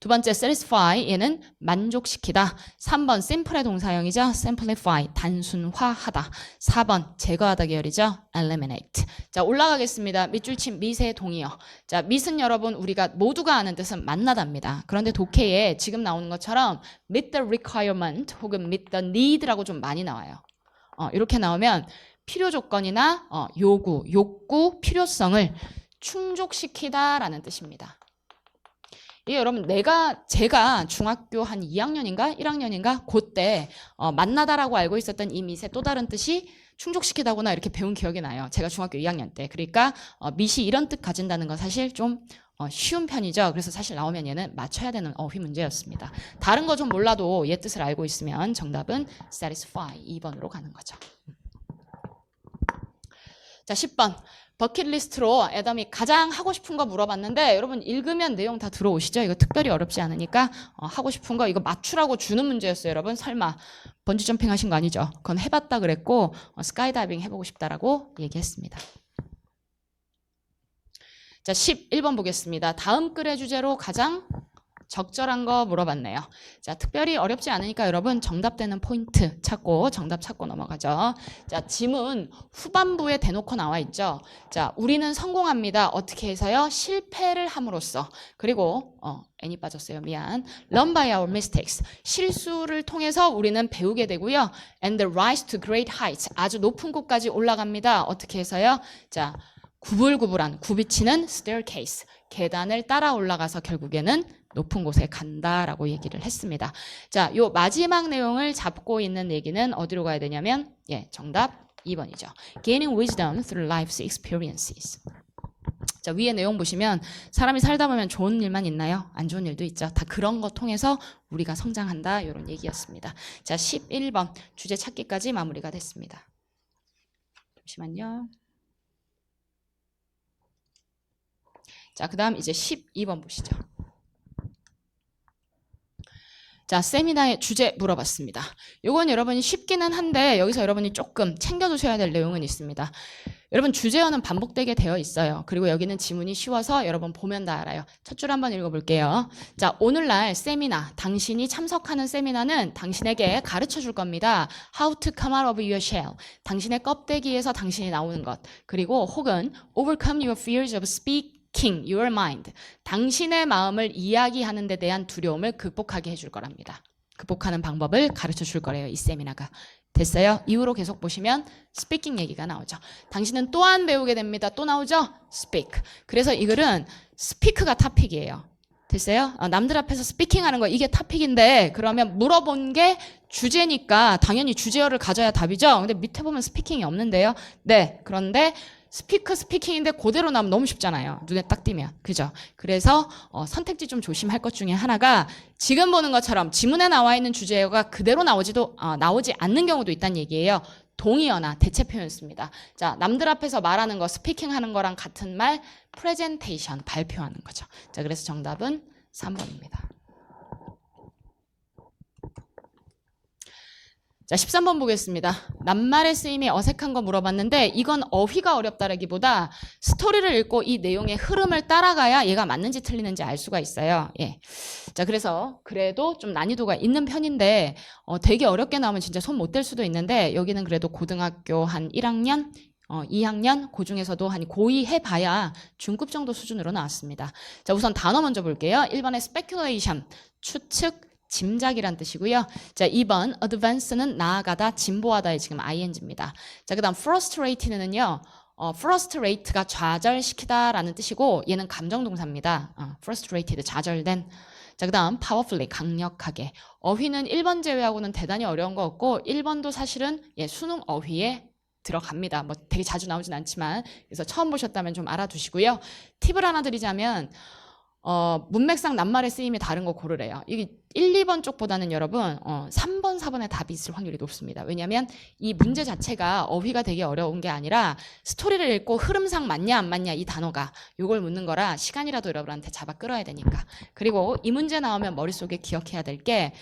두 번째 satisfy, 얘는 만족시키다. 3번 simple의 동사형이죠. simplify, 단순화하다. 4번 제거하다 계열이죠. eliminate. 자, 올라가겠습니다. 밑줄 친 meet의 동의어. 자, meet은 여러분 우리가 모두가 아는 뜻은 만나다입니다. 그런데 독해에 지금 나오는 것처럼 meet the requirement 혹은 meet the need라고 좀 많이 나와요. 이렇게 나오면 필요 조건이나 요구, 욕구, 필요성을 충족시키다라는 뜻입니다. 예, 여러분 제가 중학교 한 2학년인가 1학년인가 그때 만나다라고 알고 있었던 이 밑의 또 다른 뜻이 충족시키다구나 이렇게 배운 기억이 나요. 제가 중학교 2학년 때. 그러니까 밑이 이런 뜻 가진다는 건 사실 좀 쉬운 편이죠. 그래서 사실 나오면 얘는 맞춰야 되는 어휘 문제였습니다. 다른 거 좀 몰라도 얘 뜻을 알고 있으면 정답은 satisfy 2번으로 가는 거죠. 자, 10번. 버킷리스트로 애덤이 가장 하고 싶은 거 물어봤는데 여러분 읽으면 내용 다 들어오시죠? 이거 특별히 어렵지 않으니까 하고 싶은 거 이거 맞추라고 주는 문제였어요. 여러분 설마 번지점핑 하신 거 아니죠? 그건 해봤다 그랬고 스카이다이빙 해보고 싶다라고 얘기했습니다. 자, 11번 보겠습니다. 다음 글의 주제로 가장 적절한 거 물어봤네요. 자, 특별히 어렵지 않으니까 여러분 정답되는 포인트 찾고 정답 찾고 넘어가죠. 자, 지문 후반부에 대놓고 나와 있죠. 자, 우리는 성공합니다. 어떻게 해서요? 실패를 함으로써. 그리고 N이 빠졌어요. 미안. Learn by our mistakes. 실수를 통해서 우리는 배우게 되고요. And rise to great heights. 아주 높은 곳까지 올라갑니다. 어떻게 해서요? 자, 구불구불한 굽이치는 staircase. 계단을 따라 올라가서 결국에는 높은 곳에 간다라고 얘기를 했습니다. 자, 요 마지막 내용을 잡고 있는 얘기는 어디로 가야 되냐면 정답 2번이죠. Gaining wisdom through life's experiences. 자, 위에 내용 보시면 사람이 살다 보면 좋은 일만 있나요? 안 좋은 일도 있죠. 다 그런 거 통해서 우리가 성장한다 이런 얘기였습니다. 자, 11번 주제 찾기까지 마무리가 됐습니다. 잠시만요. 자, 그 다음 이제 12번 보시죠. 자, 세미나의 주제 물어봤습니다. 요건 여러분이 쉽기는 한데 여기서 여러분이 조금 챙겨두셔야 될 내용은 있습니다. 여러분 주제어는 반복되게 되어 있어요. 그리고 여기는 지문이 쉬워서 여러분 보면 다 알아요. 첫 줄 한번 읽어볼게요. 자, 오늘날 세미나, 당신이 참석하는 세미나는 당신에게 가르쳐 줄 겁니다. How to come out of your shell. 당신의 껍데기에서 당신이 나오는 것. 그리고 혹은 overcome your fears of speaking your mind. 당신의 마음을 이야기하는 데 대한 두려움을 극복하게 해줄 거랍니다. 극복하는 방법을 가르쳐 줄 거래요. 이 세미나가. 됐어요? 이후로 계속 보시면 speaking 얘기가 나오죠. 당신은 또한 배우게 됩니다. 또 나오죠? speak. 그래서 이 글은 speak가 토픽이에요. 됐어요? 남들 앞에서 스피킹 하는 거 이게 토픽인데 그러면 물어본 게 주제니까 당연히 주제어를 가져야 답이죠. 근데 밑에 보면 스피킹이 없는데요. 네, 그런데 스피킹인데 그대로 나오면 너무 쉽잖아요. 눈에 딱 띄면. 그죠? 그래서 선택지 좀 조심할 것 중에 하나가 지금 보는 것처럼 지문에 나와 있는 주제어가 그대로 나오지 않는 경우도 있다는 얘기예요. 동의어나 대체 표현 씁니다. 자, 남들 앞에서 말하는 거, 스피킹 하는 거랑 같은 말, 프레젠테이션, 발표하는 거죠. 자, 그래서 정답은 3번입니다. 자, 13번 보겠습니다. 낱말의 쓰임이 어색한 거 물어봤는데 이건 어휘가 어렵다라기보다 스토리를 읽고 이 내용의 흐름을 따라가야 얘가 맞는지 틀리는지 알 수가 있어요. 예. 자, 그래서 그래도 좀 난이도가 있는 편인데 되게 어렵게 나오면 진짜 손 못 댈 수도 있는데 여기는 그래도 고등학교 한 1학년 2학년, 그 중에서도 한 고2 해봐야 중급 정도 수준으로 나왔습니다. 자, 우선 단어 먼저 볼게요. 1번에 speculation, 추측, 짐작이란 뜻이고요. 자, 2번 advance는 나아가다, 진보하다의 지금 ing입니다. 자, 그다음 frustrated는요. frustrate가 좌절시키다라는 뜻이고 얘는 감정 동사입니다. frustrated 좌절된. 자, 그다음 powerfully 강력하게. 어휘는 1번 제외하고는 대단히 어려운 거 없고 1번도 사실은 수능 어휘에 들어갑니다. 뭐 되게 자주 나오진 않지만 그래서 처음 보셨다면 좀 알아두시고요. 팁을 하나 드리자면 문맥상 낱말의 쓰임이 다른 거 고르래요. 이게 1, 2번 쪽보다는 여러분 3번, 4번에 답이 있을 확률이 높습니다. 왜냐하면 이 문제 자체가 어휘가 되게 어려운 게 아니라 스토리를 읽고 흐름상 맞냐 안 맞냐 이 단어가 요걸 묻는 거라 시간이라도 여러분한테 잡아 끌어야 되니까. 그리고 이 문제 나오면 머릿속에 기억해야 될 게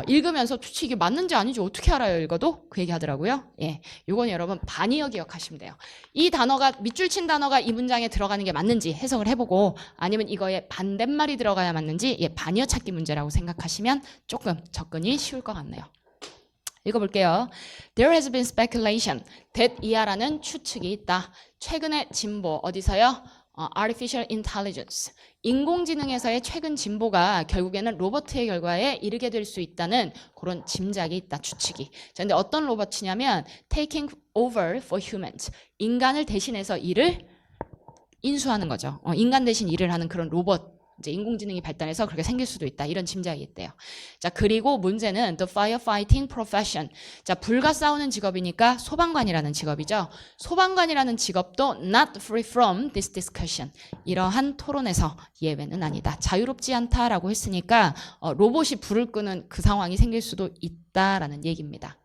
읽으면서 도대체 이게 맞는지 아닌지 어떻게 알아요 읽어도? 그 얘기 하더라고요. 예, 요건 여러분 반이어 기억하시면 돼요. 이 단어가 밑줄 친 단어가 이 문장에 들어가는 게 맞는지 해석을 해보고 아니면 이거에 반대말이 들어가야 맞는지 반이어 찾기 문제라고 생각하시면 조금 접근이 쉬울 것 같네요. 읽어볼게요. There has been speculation that 이하라는 추측이 있다. 최근의 진보 어디서요? Artificial Intelligence. 인공지능에서의 최근 진보가 결국에는 로버트의 결과에 이르게 될 수 있다는 그런 짐작이 있다. 추측이. 자, 근데 어떤 로버트냐면 taking over for humans. 인간을 대신해서 일을 인수하는 거죠. 인간 대신 일을 하는 그런 로봇. 이제 인공지능이 발달해서 그렇게 생길 수도 있다. 이런 짐작이 있대요. 자, 그리고 문제는 the firefighting profession. 자, 불과 싸우는 직업이니까 소방관이라는 직업이죠. 소방관이라는 직업도 not free from this discussion. 이러한 토론에서 예외는 아니다. 자유롭지 않다라고 했으니까 로봇이 불을 끄는 그 상황이 생길 수도 있다라는 얘기입니다.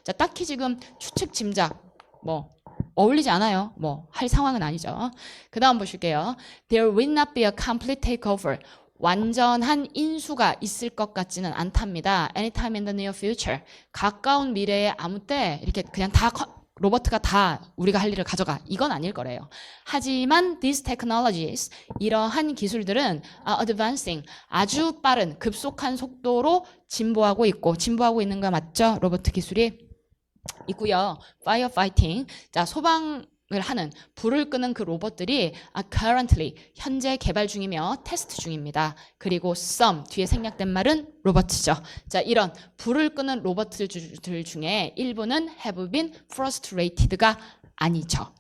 자, 딱히 지금 추측 짐작 어울리지 않아요. 할 상황은 아니죠. 그 다음 보실게요. There will not be a complete takeover. 완전한 인수가 있을 것 같지는 않답니다. Anytime in the near future. 가까운 미래에 아무 때 이렇게 그냥 다 로버트가 다 우리가 할 일을 가져가. 이건 아닐 거래요. 하지만 these technologies, 이러한 기술들은 advancing, 아주 빠른 급속한 속도로 진보하고 있는 거 맞죠? 로버트 기술이. 있고요. firefighting. 자, 소방을 하는 불을 끄는 그 로봇들이 currently 현재 개발 중이며 테스트 중입니다. 그리고 some 뒤에 생략된 말은 로봇이죠. 자, 이런 불을 끄는 로봇들 중에 일부는 have been frustrated가 아니죠.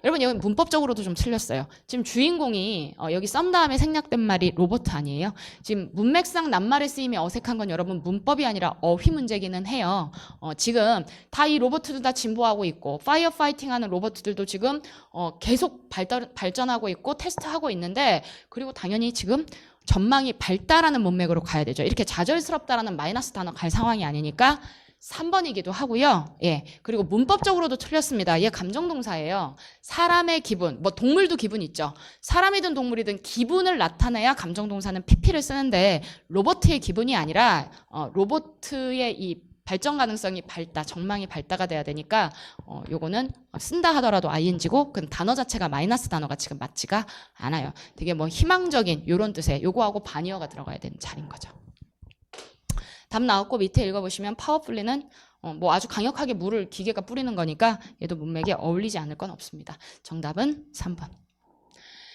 여러분 여기 문법적으로도 좀 틀렸어요. 지금 주인공이 여기 썸 다음에 생략된 말이 로봇 아니에요? 지금 문맥상 낱말의 쓰임이 어색한 건 여러분 문법이 아니라 어휘 문제기는 해요. 지금 다 이 로봇들 다 진보하고 있고 파이어 파이팅 하는 로봇들도 지금 계속 발전하고 있고 테스트하고 있는데 그리고 당연히 지금 전망이 발달하는 문맥으로 가야 되죠. 이렇게 좌절스럽다라는 마이너스 단어 갈 상황이 아니니까 3번이기도 하고요. 예. 그리고 문법적으로도 틀렸습니다. 얘 감정동사예요. 사람의 기분, 동물도 기분 있죠. 사람이든 동물이든 기분을 나타내야 감정동사는 pp를 쓰는데 로봇의 기분이 아니라 로봇의 이 발전 가능성이 전망이 발달가 돼야 되니까 요거는 쓴다 하더라도 ing고 그 단어 자체가 마이너스 단어가 지금 맞지가 않아요. 되게 희망적인 요런 뜻의 요거하고 반이어가 들어가야 되는 자리인 거죠. 답 나왔고 밑에 읽어보시면 파워풀리는 아주 강력하게 물을 기계가 뿌리는 거니까 얘도 문맥에 어울리지 않을 건 없습니다. 정답은 3번.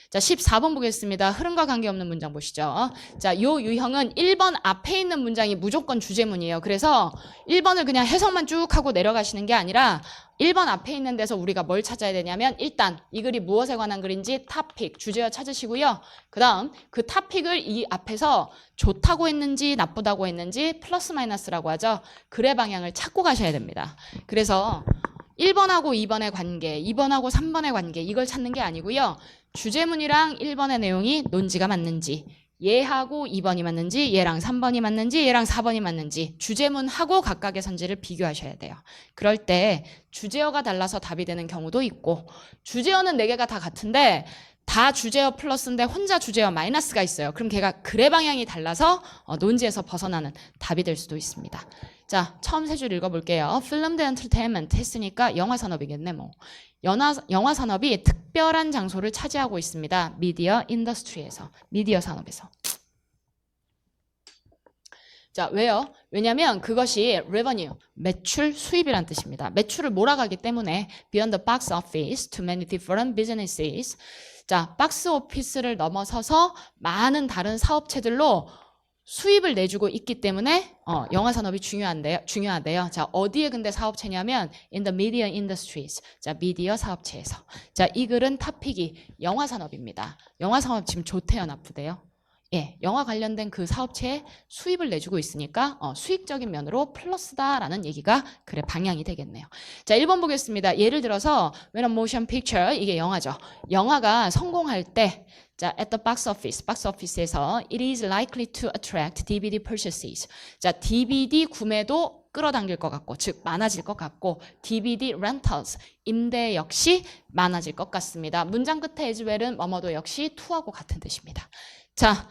자, 14번 보겠습니다. 흐름과 관계없는 문장 보시죠. 자, 요 유형은 1번 앞에 있는 문장이 무조건 주제문이에요. 그래서 1번을 그냥 해석만 쭉 하고 내려가시는 게 아니라 1번 앞에 있는 데서 우리가 뭘 찾아야 되냐면 일단 이 글이 무엇에 관한 글인지 토픽, 주제어 찾으시고요. 그 다음 그 토픽을 이 앞에서 좋다고 했는지 나쁘다고 했는지 플러스 마이너스라고 하죠. 글의 방향을 찾고 가셔야 됩니다. 그래서 1번하고 2번의 관계, 2번하고 3번의 관계 이걸 찾는 게 아니고요. 주제문이랑 1번의 내용이 논지가 맞는지 얘하고 2번이 맞는지 얘랑 3번이 맞는지 얘랑 4번이 맞는지 주제문하고 각각의 선지를 비교하셔야 돼요. 그럴 때 주제어가 달라서 답이 되는 경우도 있고 주제어는 4개가 다 같은데 다 주제어 플러스인데 혼자 주제어 마이너스가 있어요. 그럼 걔가 글의 방향이 달라서 논지에서 벗어나는 답이 될 수도 있습니다. 자, 처음 세 줄 읽어볼게요. Film and Entertainment 했으니까 영화 산업이겠네 영화 산업이 특별한 장소를 차지하고 있습니다. 미디어 인더스트리에서, 미디어 산업에서. 자, 왜요? 왜냐면 그것이 revenue, 매출, 수입이란 뜻입니다. 매출을 몰아가기 때문에 beyond the box office to many different businesses. 자, 박스 오피스를 넘어서서 많은 다른 사업체들로 수입을 내주고 있기 때문에 영화 산업이 중요하대요. 자, 어디에 근데 사업체냐면 in the media industries. 자, 미디어 사업체에서. 자, 이 글은 토픽이 영화 산업입니다. 영화 산업 지금 좋대요, 나쁘대요? 예, 영화 관련된 그 사업체에 수입을 내주고 있으니까 수익적인 면으로 플러스다라는 얘기가 글의 방향이 되겠네요. 자, 1번 보겠습니다. 예를 들어서 when a motion picture, 이게 영화죠. 영화가 성공할 때 자, at the box office에서 it is likely to attract DVD purchases. 자, DVD 구매도 끌어당길 것 같고, 즉 많아질 것 같고, DVD rentals, 임대 역시 많아질 것 같습니다. 문장 끝에 as well은 뭐뭐도 역시 to하고 같은 뜻입니다. 자,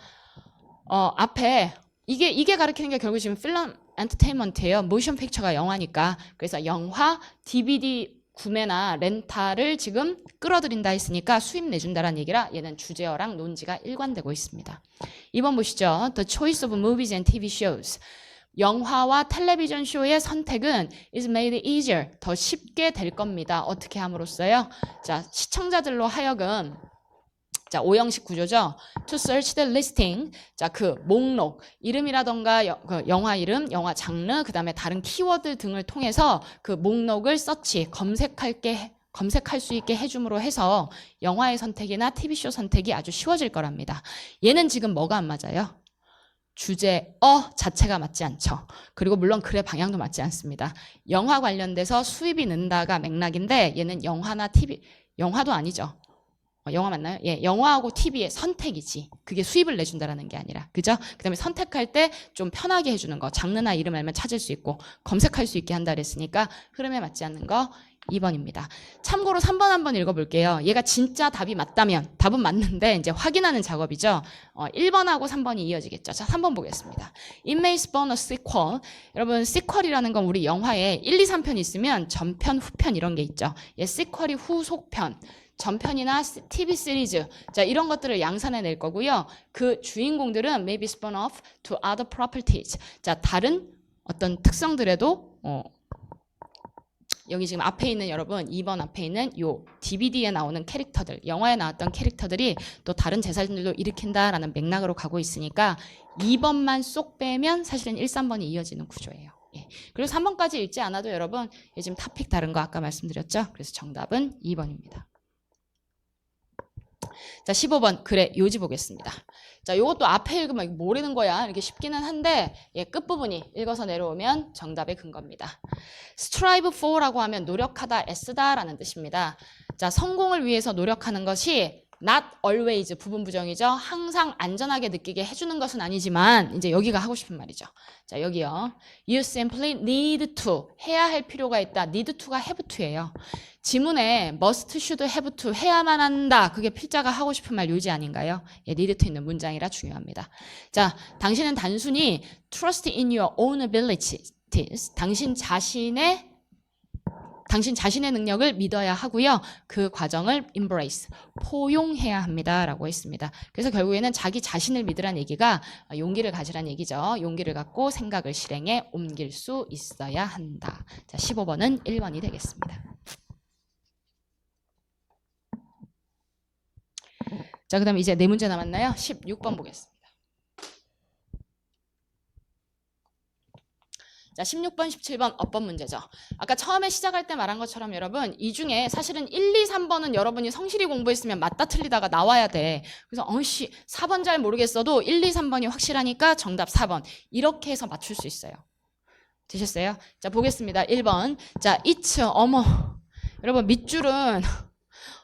앞에 이게 가리키는 게 결국 지금 필름 엔터테인먼트예요. 모션 픽처가 영화니까. 그래서 영화, DVD 구매나 렌탈을 지금 끌어들인다 했으니까 수입 내준다라는 얘기라 얘는 주제어랑 논지가 일관되고 있습니다. 2번 보시죠. The choice of movies and TV shows. 영화와 텔레비전 쇼의 선택은 is made easier. 더 쉽게 될 겁니다. 어떻게 함으로써요? 자, 시청자들로 하여금 자, 오형식 구조죠. To search the listing. 자, 그 목록, 이름이라던가 영화 이름, 영화 장르, 그 다음에 다른 키워드 등을 통해서 그 목록을 검색할 수 있게 해줌으로 해서 영화의 선택이나 TV쇼 선택이 아주 쉬워질 거랍니다. 얘는 지금 뭐가 안 맞아요? 주제어 자체가 맞지 않죠. 그리고 물론 글의 방향도 맞지 않습니다. 영화 관련돼서 수입이 는다가 맥락인데 얘는 영화나 TV, 영화도 아니죠. 영화 맞나요? 예, 영화하고 TV의 선택이지. 그게 수입을 내준다라는 게 아니라. 그죠? 그 다음에 선택할 때 좀 편하게 해주는 거. 장르나 이름 알면 찾을 수 있고 검색할 수 있게 한다 그랬으니까 흐름에 맞지 않는 거 2번입니다. 참고로 3번 한번 읽어볼게요. 얘가 진짜 답이 맞다면 답은 맞는데 이제 확인하는 작업이죠. 1번하고 3번이 이어지겠죠. 자, 3번 보겠습니다. It may spawn a sequel. 여러분 sequel이라는 건 우리 영화에 1, 2, 3편 있으면 전편, 후편 이런 게 있죠. 얘 sequel이 후속편. 전편이나 TV 시리즈, 자, 이런 것들을 양산해 낼 거고요. 그 주인공들은 may be spun off to other properties. 자, 다른 어떤 특성들에도 여기 지금 앞에 있는 여러분 2번 앞에 있는 요 DVD에 나오는 캐릭터들, 영화에 나왔던 캐릭터들이 또 다른 재산들도 일으킨다라는 맥락으로 가고 있으니까 2번만 쏙 빼면 사실은 1, 3번이 이어지는 구조예요. 예. 그리고 3번까지 읽지 않아도 여러분 지금 토픽 다른 거 아까 말씀드렸죠? 그래서 정답은 2번입니다. 자, 15번 글의 요지 보겠습니다. 자, 이것도 앞에 읽으면 모르는 거야. 이렇게 쉽기는 한데 예, 끝부분이 읽어서 내려오면 정답의 근거입니다. strive for라고 하면 노력하다, 애쓰다라는 뜻입니다. 자, 성공을 위해서 노력하는 것이 not always 부분 부정이죠. 항상 안전하게 느끼게 해주는 것은 아니지만 이제 여기가 하고 싶은 말이죠. 자, 여기요. You simply need to 해야 할 필요가 있다. need to가 have to예요. 지문에 must, should, have to 해야만 한다. 그게 필자가 하고 싶은 말 요지 아닌가요? 예, need to 있는 문장이라 중요합니다. 자, 당신은 단순히 trust in your own abilities. 당신 자신의 능력을 믿어야 하고요. 그 과정을 embrace, 포용해야 합니다. 라고 했습니다. 그래서 결국에는 자기 자신을 믿으란 얘기가 용기를 가지란 얘기죠. 용기를 갖고 생각을 실행에 옮길 수 있어야 한다. 자, 15번은 1번이 되겠습니다. 자, 그 다음에 이제 4문제 남았나요? 16번 보겠습니다. 자, 16번, 17번 어법 문제죠. 아까 처음에 시작할 때 말한 것처럼 여러분 이 중에 사실은 1, 2, 3번은 여러분이 성실히 공부했으면 맞다 틀리다가 나와야 돼. 그래서 4번 잘 모르겠어도 1, 2, 3번이 확실하니까 정답 4번. 이렇게 해서 맞출 수 있어요. 되셨어요? 자, 보겠습니다. 1번. 자, it's, 어머. 여러분 밑줄은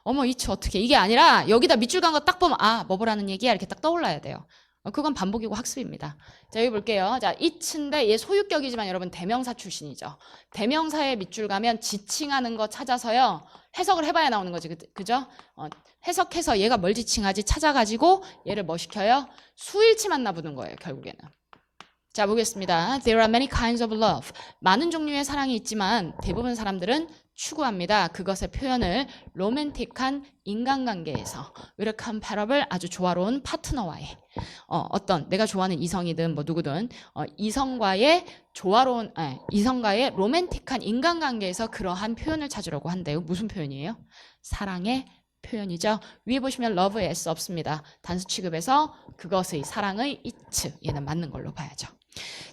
어머 it's 어떻게 이게 아니라 여기다 밑줄 간 거 딱 보면 아, 뭐라는 얘기야 이렇게 딱 떠올라야 돼요. 그건 반복이고 학습입니다. 자, 여기 볼게요. 자, it인데 얘 소유격이지만 여러분 대명사 출신이죠. 대명사에 밑줄 가면 지칭하는 거 찾아서요. 해석을 해봐야 나오는 거지. 그죠? 해석해서 얘가 뭘 지칭하지 찾아가지고 얘를 뭐 시켜요? 수일치만 나부는 거예요. 결국에는. 자, 보겠습니다. There are many kinds of love. 많은 종류의 사랑이 있지만 대부분 사람들은 추구합니다. 그것의 표현을 로맨틱한 인간관계에서 with comparable 아주 조화로운 파트너와의 어떤 내가 좋아하는 이성이든 뭐 누구든 이성과의 로맨틱한 인간관계에서 그러한 표현을 찾으려고 한대요. 무슨 표현이에요? 사랑의 표현이죠. 위에 보시면 love의 s 없습니다. 단수 취급에서 그것의 사랑의 it 얘는 맞는 걸로 봐야죠.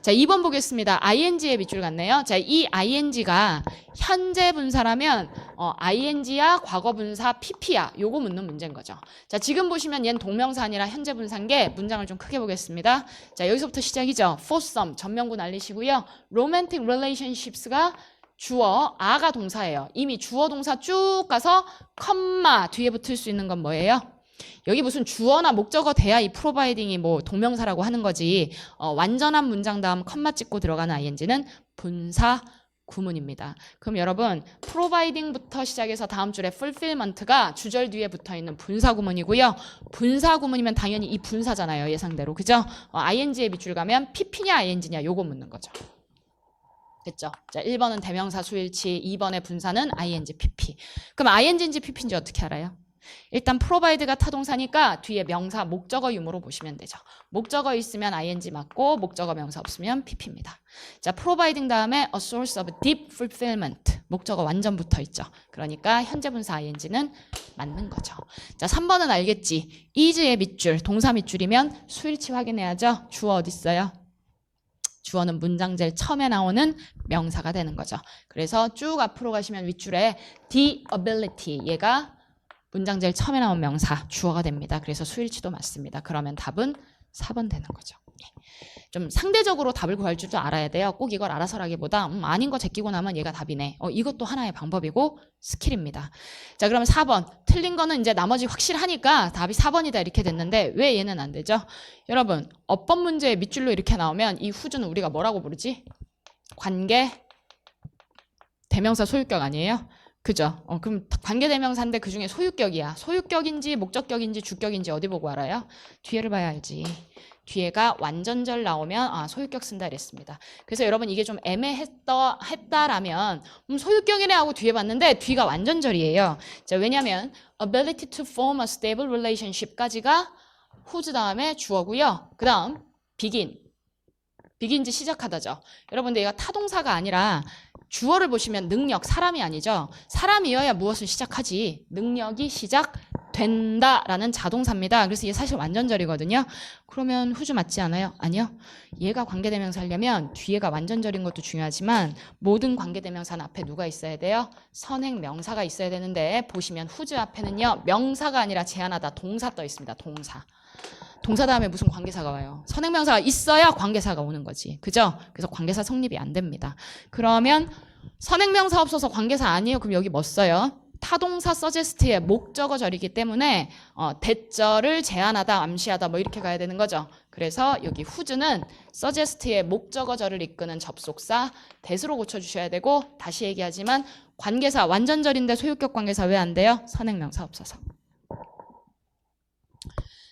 자, 2번 보겠습니다. ing의 밑줄 같네요. 자, 이 ing가 현재 분사라면 ing야 과거 분사 pp야 요거 묻는 문제인 거죠. 자, 지금 보시면 얘는 동명사 아니라 현재 분사인 게 문장을 좀 크게 보겠습니다. 자, 여기서부터 시작이죠. for some 전명구 날리시고요. romantic relationships가 주어, 아가 동사예요. 이미 주어 동사 쭉 가서 컴마 뒤에 붙을 수 있는 건 뭐예요? 여기 무슨 주어나 목적어 돼야 이 프로바이딩이 뭐 동명사라고 하는 거지. 완전한 문장 다음 컴마 찍고 들어가는 ing는 분사 구문입니다. 그럼 여러분 프로바이딩부터 시작해서 다음 줄에 fulfillment가 주절 뒤에 붙어있는 분사 구문이고요. 분사 구문이면 당연히 이 분사잖아요. 예상대로. 그죠? ing의 밑줄 가면 pp냐 ing냐 요거 묻는 거죠. 됐죠? 자, 1번은 대명사 수일치, 2번의 분사는 ing, pp. 그럼 ing인지 pp인지 어떻게 알아요? 일단 provide가 타동사니까 뒤에 명사 목적어 유무로 보시면 되죠. 목적어 있으면 ing 맞고 목적어 명사 없으면 pp입니다. 자, providing 다음에 a source of deep fulfillment. 목적어 완전 붙어 있죠. 그러니까 현재 분사 ing는 맞는 거죠. 자, 3번은 알겠지. is의 밑줄, 동사 밑줄이면 수일치 확인해야죠. 주어 어디 있어요? 주어는 문장 제일 처음에 나오는 명사가 되는 거죠. 그래서 쭉 앞으로 가시면 윗줄에 the ability 얘가 문장 제일 처음에 나온 명사 주어가 됩니다. 그래서 수일치도 맞습니다. 그러면 답은 4번 되는 거죠. 좀 상대적으로 답을 구할 줄도 알아야 돼요. 꼭 이걸 알아서라기보다 아닌 거 제끼고 나면 얘가 답이네. 이것도 하나의 방법이고 스킬입니다. 자, 그러면 4번. 틀린 거는 이제 나머지 확실하니까 답이 4번이다 이렇게 됐는데 왜 얘는 안 되죠? 여러분 어법 문제에 밑줄로 이렇게 나오면 이 후주는 우리가 뭐라고 부르지? 관계 대명사 소유격 아니에요? 그죠? 그럼 관계대명사인데 그중에 소유격이야. 소유격인지 목적격인지 주격인지 어디 보고 알아요? 뒤에를 봐야 알지. 뒤에가 완전절 나오면 소유격 쓴다 이랬습니다. 그래서 여러분 이게 좀 애매했다라면 소유격이네 하고 뒤에 봤는데 뒤가 완전절이에요. 자, 왜냐면 ability to form a stable relationship까지가 whose 다음에 주어고요. 그 다음 begin 시작하다죠. 여러분들 얘가 타동사가 아니라 주어를 보시면 능력, 사람이 아니죠. 사람이어야 무엇을 시작하지. 능력이 시작된다라는 자동사입니다. 그래서 이게 사실 완전절이거든요. 그러면 후주 맞지 않아요? 아니요. 얘가 관계대명사 하려면 뒤에가 완전절인 것도 중요하지만 모든 관계대명사는 앞에 누가 있어야 돼요? 선행명사가 있어야 되는데 보시면 후주 앞에는요. 명사가 아니라 제한하다 동사 떠 있습니다. 동사 다음에 무슨 관계사가 와요? 선행명사가 있어야 관계사가 오는 거지. 그죠? 그래서 관계사 성립이 안 됩니다. 그러면 선행명사 없어서 관계사 아니에요. 그럼 여기 뭐 써요? 타동사 suggest의 목적어절이기 때문에 대절을 제한하다, 암시하다 뭐 이렇게 가야 되는 거죠. 그래서 여기 whose는 suggest의 목적어절을 이끄는 접속사 that으로 고쳐주셔야 되고 다시 얘기하지만 관계사 완전절인데 소유격 관계사 왜 안 돼요? 선행명사 없어서.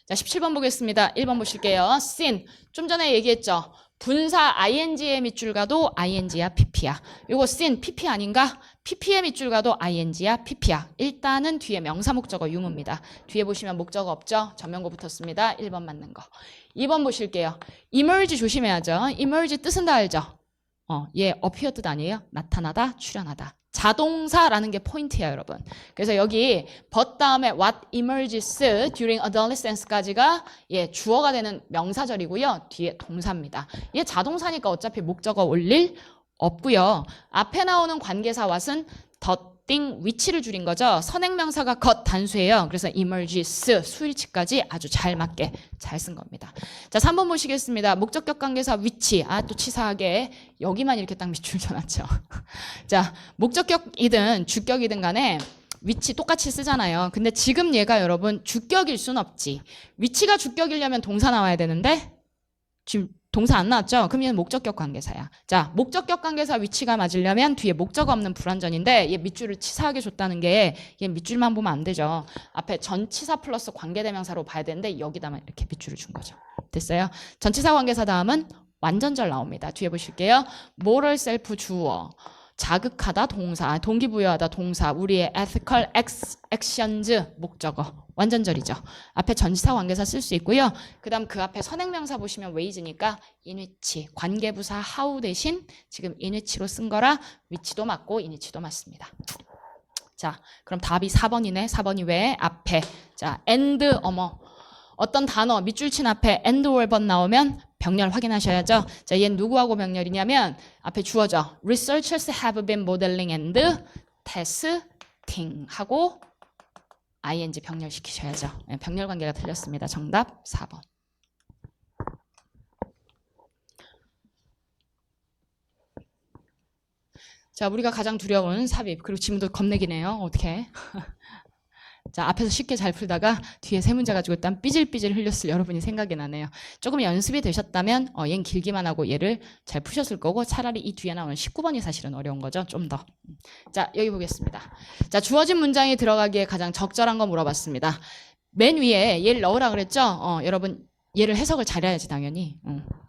자, 17번 보겠습니다. 1번 보실게요. sin. 좀 전에 얘기했죠. 분사 ing의 밑줄 가도 ing야 pp야. 요거 sin, pp 아닌가? pp의 밑줄 가도 ing야 pp야. 일단은 뒤에 명사 목적어 유무입니다. 뒤에 보시면 목적어 없죠? 전명구 붙었습니다. 1번 맞는 거. 2번 보실게요. emerge 조심해야죠. emerge 뜻은 다 알죠? 얘 appear 뜻 아니에요? 나타나다, 출현하다. 자동사라는 게 포인트야, 여러분. 그래서 여기 but 다음에 what emerges during adolescence까지가 주어가 되는 명사절이고요. 뒤에 동사입니다. 얘 자동사니까 어차피 목적어 올 일 없고요. 앞에 나오는 관계사 what은 thing, which를 줄인 거죠. 선행명사가 것 단수예요. 그래서 emerges 수일치까지 아주 잘 맞게 잘 쓴 겁니다. 자, 3번 보시겠습니다. 목적격 관계사 which. 또 치사하게 여기만 이렇게 딱 밑줄 쳐놨죠. 자, 목적격이든 주격이든 간에 which 똑같이 쓰잖아요. 근데 지금 얘가 여러분 주격일 순 없지. which가 주격이려면 동사 나와야 되는데 지금 동사 안 나왔죠? 그럼 얘는 목적격 관계사야. 자, 목적격 관계사 위치가 맞으려면 뒤에 목적어 없는 불완전인데 얘 밑줄을 치사하게 줬다는 게 얘 밑줄만 보면 안 되죠. 앞에 전치사 플러스 관계대명사로 봐야 되는데 여기다만 이렇게 밑줄을 준 거죠. 됐어요? 전치사 관계사 다음은 완전절 나옵니다. 뒤에 보실게요. moral self 주어. 자극하다 동사, 동기부여하다 동사, 우리의 ethical actions 목적어 완전절이죠. 앞에 전치사 관계사 쓸 수 있고요. 그 다음 그 앞에 선행명사 보시면 wage니까 in which, 관계부사 how 대신 지금 in which로 쓴 거라 which도 맞고 in which도 맞습니다. 자, 그럼 답이 4번이네. 4번이 왜? 앞에. 자, and, 어떤 단어, 밑줄 친 앞에 and or but 나오면 병렬 확인하셔야죠. 자, 얘는 누구하고 병렬이냐면 앞에 주어져. Researchers have been modeling and testing 하고 ing 병렬 시키셔야죠. 병렬 관계가 틀렸습니다. 정답 4번. 자, 우리가 가장 두려운 삽입. 그리고 지금도 겁내기네요. 어떻게? 자, 앞에서 쉽게 잘 풀다가 뒤에 세 문제 가지고 일단 삐질삐질 흘렸을 여러분이 생각이 나네요. 조금 연습이 되셨다면 얘는 길기만 하고 얘를 잘 푸셨을 거고 차라리 이 뒤에 나오는 19번이 사실은 어려운 거죠. 좀 더. 자, 여기 보겠습니다. 자, 주어진 문장이 들어가기에 가장 적절한 거 물어봤습니다. 맨 위에 얘를 넣으라 그랬죠? 여러분 얘를 해석을 잘해야지 당연히.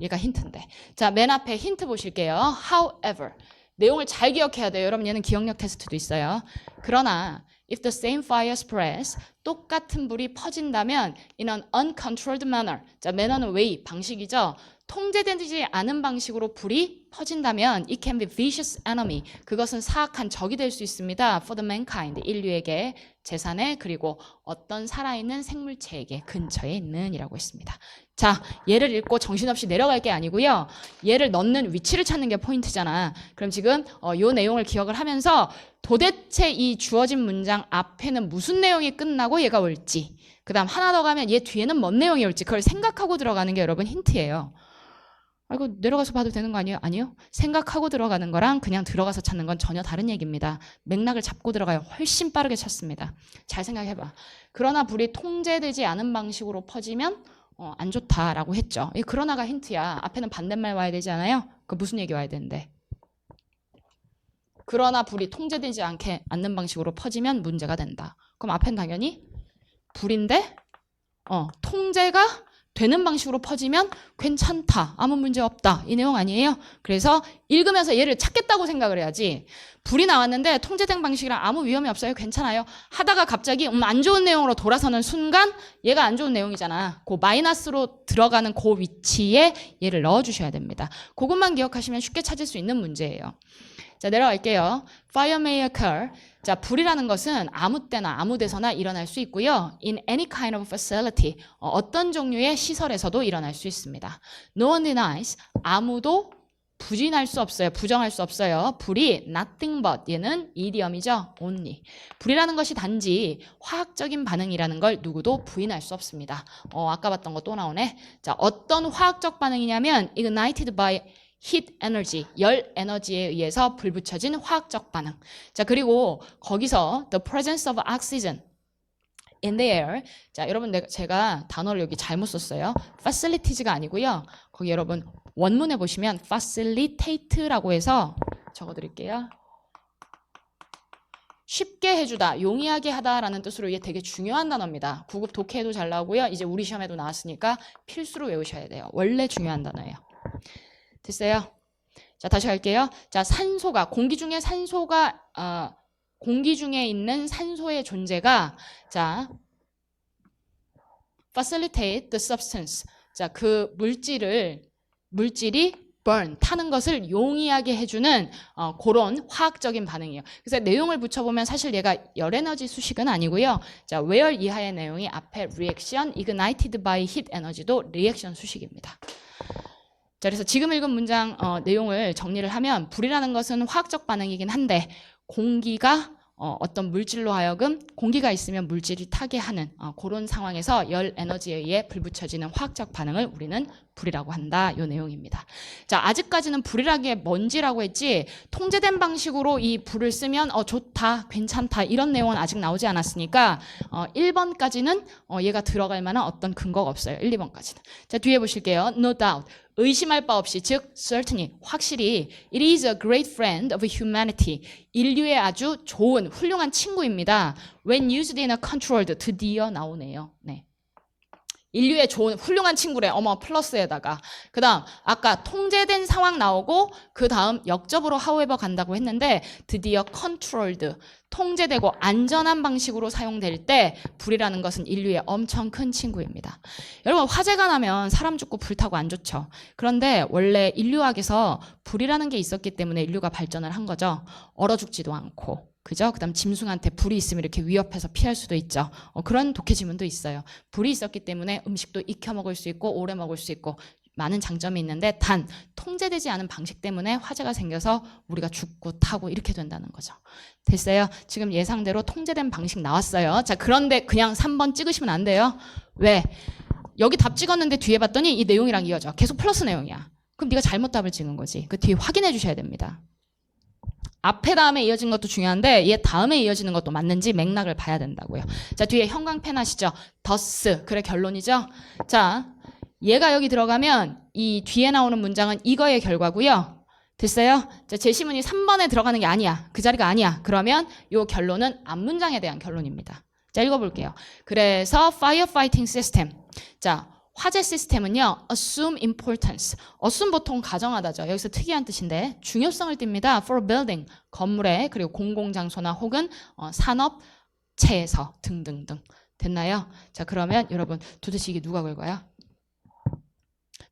얘가 힌트인데. 자, 맨 앞에 힌트 보실게요. However. 내용을 잘 기억해야 돼요. 여러분 얘는 기억력 테스트도 있어요. 그러나 if the same fire spreads, 똑같은 불이 퍼진다면 in an uncontrolled manner. 자, manner는 way, 방식이죠. 통제되지 않은 방식으로 불이 퍼진다면 it can be vicious enemy. 그것은 사악한 적이 될 수 있습니다. for the mankind, 인류에게, 재산에, 그리고 어떤 살아있는 생물체에게 근처에 있는 이라고 했습니다. 자, 얘를 읽고 정신없이 내려갈 게 아니고요. 얘를 넣는 위치를 찾는 게 포인트잖아. 그럼 지금 요 내용을 기억을 하면서 도대체 이 주어진 문장 앞에는 무슨 내용이 끝나고 얘가 올지, 그 다음 하나 더 가면 얘 뒤에는 뭔 내용이 올지 그걸 생각하고 들어가는 게 여러분 힌트예요. 이거 내려가서 봐도 되는 거 아니에요? 아니요. 생각하고 들어가는 거랑 그냥 들어가서 찾는 건 전혀 다른 얘기입니다. 맥락을 잡고 들어가야 훨씬 빠르게 찾습니다. 잘 생각해봐. 그러나 불이 통제되지 않은 방식으로 퍼지면 안 좋다라고 했죠. 이 그러나가 힌트야. 앞에는 반대말 와야 되지 않아요? 그 무슨 얘기 와야 되는데. 그러나 불이 통제되지 않는 방식으로 퍼지면 문제가 된다. 그럼 앞엔 당연히 불인데 통제가 되는 방식으로 퍼지면 괜찮다. 아무 문제 없다. 이 내용 아니에요? 그래서 읽으면서 얘를 찾겠다고 생각을 해야지. 불이 나왔는데 통제된 방식이랑 아무 위험이 없어요. 괜찮아요. 하다가 갑자기 안 좋은 내용으로 돌아서는 순간 얘가 안 좋은 내용이잖아. 그 마이너스로 들어가는 그 위치에 얘를 넣어주셔야 됩니다. 그것만 기억하시면 쉽게 찾을 수 있는 문제예요. 자, 내려갈게요. Fire may occur. 자, 불이라는 것은 아무 때나 아무 데서나 일어날 수 있고요. In any kind of facility. 어떤 종류의 시설에서도 일어날 수 있습니다. No one denies. 아무도 부인할 수 없어요. 부정할 수 없어요. 불이 nothing but. 얘는 이디엄이죠. only. 불이라는 것이 단지 화학적인 반응이라는 걸 누구도 부인할 수 없습니다. 아까 봤던 거 또 나오네. 자, 어떤 화학적 반응이냐면 ignited by heat energy, 열 에너지에 의해서 불 붙여진 화학적 반응. 자, 그리고 거기서 the presence of oxygen in the air. 자, 여러분 제가 단어를 여기 잘못 썼어요. facilities가 아니고요. 거기 여러분 원문에 보시면 facilitate라고 해서 적어드릴게요. 쉽게 해주다, 용이하게 하다라는 뜻으로 이게 되게 중요한 단어입니다. 9급 독해에도 잘 나오고요. 이제 우리 시험에도 나왔으니까 필수로 외우셔야 돼요. 원래 중요한 단어예요. 됐어요? 자, 다시 갈게요. 자, 산소가, 공기 중에 산소가, 공기 중에 있는 산소의 존재가, 자, facilitate the substance. 자, 그 물질이 burn, 타는 것을 용이하게 해주는 그런 화학적인 반응이에요. 그래서 내용을 붙여보면 사실 얘가 열에너지 수식은 아니고요. 자, where 이하의 내용이 앞에 reaction, ignited by heat energy도 리액션 수식입니다. 자, 그래서 지금 읽은 문장 내용을 정리를 하면 불이라는 것은 화학적 반응이긴 한데 공기가 어떤 물질로 하여금 공기가 있으면 물질이 타게 하는 그런 상황에서 열 에너지에 의해 불 붙여지는 화학적 반응을 우리는 불이라고 한다. 이 내용입니다. 자, 아직까지는 불이라기에 먼지라고 했지 통제된 방식으로 이 불을 쓰면 좋다, 괜찮다 이런 내용은 아직 나오지 않았으니까 1번까지는 얘가 들어갈 만한 어떤 근거가 없어요. 1, 2번까지는. 자, 뒤에 보실게요. No doubt. 의심할 바 없이, 즉 certainly, 확실히 it is a great friend of humanity. 인류의 아주 좋은, 훌륭한 친구입니다. When used in a controlled, 드디어 나오네요. 네. 인류의 좋은, 훌륭한 친구래. 플러스에다가. 그 다음, 아까 통제된 상황 나오고, 그 다음 역접으로 however 간다고 했는데, 드디어 controlled, 통제되고 안전한 방식으로 사용될 때, 불이라는 것은 인류의 엄청 큰 친구입니다. 여러분, 화재가 나면 사람 죽고 불 타고 안 좋죠. 그런데 원래 인류학에서 불이라는 게 있었기 때문에 인류가 발전을 한 거죠. 얼어 죽지도 않고. 그죠? 그다음 짐승한테 불이 있으면 이렇게 위협해서 피할 수도 있죠. 그런 독해 지문도 있어요. 불이 있었기 때문에 음식도 익혀 먹을 수 있고 오래 먹을 수 있고 많은 장점이 있는데 단 통제되지 않은 방식 때문에 화재가 생겨서 우리가 죽고 타고 이렇게 된다는 거죠. 됐어요? 지금 예상대로 통제된 방식 나왔어요. 자, 그런데 그냥 3번 찍으시면 안 돼요. 왜? 여기 답 찍었는데 뒤에 봤더니 이 내용이랑 이어져. 계속 플러스 내용이야. 그럼 네가 잘못 답을 찍은 거지. 그 뒤에 확인해 주셔야 됩니다. 앞에 다음에 이어진 것도 중요한데 얘 다음에 이어지는 것도 맞는지 맥락을 봐야 된다고요. 자, 뒤에 형광펜 하시죠. 더스. 그래 결론이죠. 자, 얘가 여기 들어가면 이 뒤에 나오는 문장은 이거의 결과고요. 됐어요? 자, 제시문이 3번에 들어가는 게 아니야. 그 자리가 아니야. 그러면 이 결론은 앞문장에 대한 결론입니다. 자, 읽어볼게요. 그래서 firefighting system. 자, 화재 시스템은요. assume importance. assume 보통 가정하다죠. 여기서 특이한 뜻인데 중요성을 띱니다. for building. 건물에 그리고 공공장소나 혹은 산업체에서 등등등. 됐나요? 자, 그러면 여러분 도대체 이게 누가 걸까요?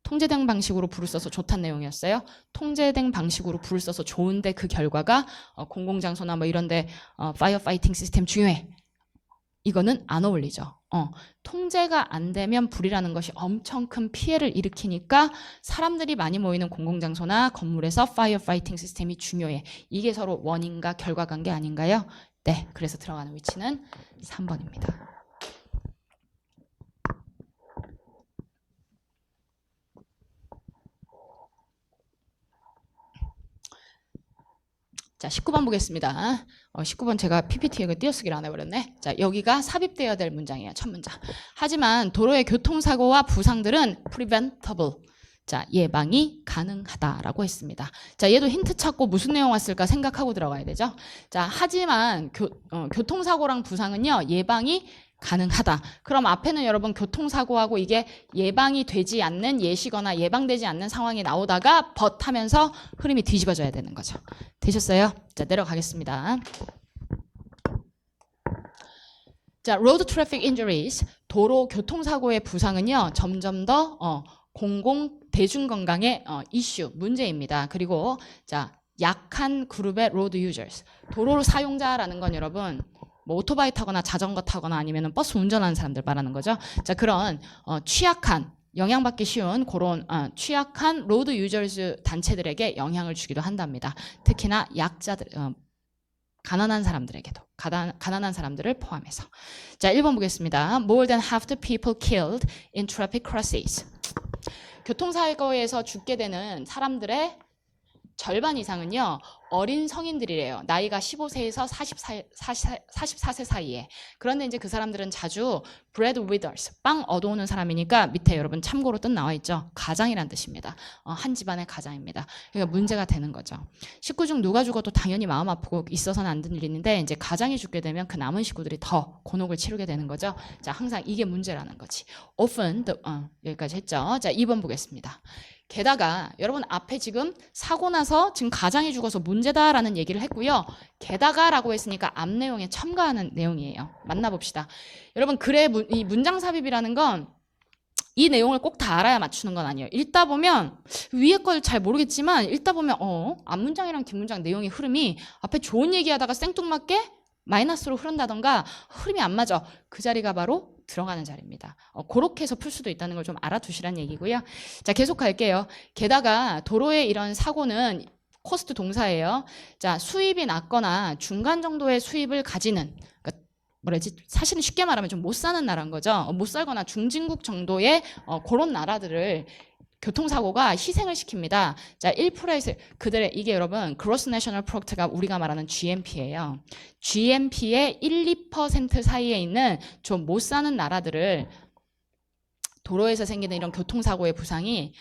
통제된 방식으로 불을 써서 좋다는 내용이었어요. 통제된 방식으로 불을 써서 좋은데 그 결과가 공공장소나 뭐 이런데 파이어파이팅 시스템 중요해. 이거는 안 어울리죠. 통제가 안 되면 불이라는 것이 엄청 큰 피해를 일으키니까 사람들이 많이 모이는 공공장소나 건물에서 파이어파이팅 시스템이 중요해. 이게 서로 원인과 결과관계 아닌가요? 네, 그래서 들어가는 위치는 3번입니다. 자, 19번 보겠습니다. 19번 제가 PPT에 띄어쓰기를 안 해버렸네. 자, 여기가 삽입되어야 될 문장이에요. 첫 문장. 하지만 도로의 교통사고와 부상들은 preventable. 자, 예방이 가능하다라고 했습니다. 자, 얘도 힌트 찾고 무슨 내용 왔을까 생각하고 들어가야 되죠. 자, 하지만 교통사고랑 부상은요, 예방이 가능하다. 그럼 앞에는 여러분 교통사고하고 이게 예방이 되지 않는 예시거나 예방되지 않는 상황이 나오다가 but 하면서 흐름이 뒤집어져야 되는 거죠. 되셨어요? 자, 내려가겠습니다. 자, road traffic injuries, 도로 교통사고의 부상은요, 점점 더 공공 대중건강의 이슈, 문제입니다. 그리고 자, 약한 그룹의 road users, 도로 사용자라는 건 여러분 뭐 오토바이 타거나 자전거 타거나 아니면 버스 운전하는 사람들 말하는 거죠. 자, 그런 취약한 영향받기 쉬운 그런 취약한 로드 유저스 단체들에게 영향을 주기도 한답니다. 특히나 약자들, 가난한 사람들에게도 가난한 사람들을 포함해서. 자, 1번 보겠습니다. More than half the people killed in traffic crashes. 교통사고에서 죽게 되는 사람들의 절반 이상은요, 어린 성인들이래요. 나이가 15세에서 44세 사이에. 그런데 이제 그 사람들은 자주 bread winners, 빵 얻어오는 사람이니까 밑에 여러분 참고로 뜻 나와 있죠. 가장이란 뜻입니다. 한 집안의 가장입니다. 그러니까 문제가 되는 거죠. 식구 중 누가 죽어도 당연히 마음 아프고 있어서는 안 되는 일인데 이제 가장이 죽게 되면 그 남은 식구들이 더 곤혹을 치르게 되는 거죠. 자, 항상 이게 문제라는 거지. often, 여기까지 했죠. 자, 2번 보겠습니다. 게다가 여러분 앞에 지금 사고 나서 지금 가장이 죽어서 문제다라는 얘기를 했고요. 게다가라고 했으니까 앞 내용에 첨가하는 내용이에요. 만나봅시다. 여러분 글의 이 문장 삽입이라는 건 이 내용을 꼭 다 알아야 맞추는 건 아니에요. 읽다 보면 위에 걸 잘 모르겠지만 읽다 보면 앞 문장이랑 뒷 문장 내용의 흐름이 앞에 좋은 얘기하다가 생뚱맞게 마이너스로 흐른다던가 흐름이 안 맞아. 그 자리가 바로 들어가는 자리입니다. 그렇게 해서 풀 수도 있다는 걸 좀 알아두시라는 얘기고요. 자, 계속 갈게요. 게다가 도로의 이런 사고는 코스트 동사예요. 자, 수입이 낮거나 중간 정도의 수입을 가지는, 그러니까 뭐라지? 사실은 쉽게 말하면 좀 못 사는 나라인 거죠. 못 살거나 중진국 정도의 그런 나라들을 교통사고가 희생을 시킵니다. 자, 1%에서 그들의 이게 여러분 Gross National Product가 우리가 말하는 GNP예요. GNP의 1, 2% 사이에 있는 좀 못 사는 나라들을 도로에서 생기는 이런 교통사고의 부상이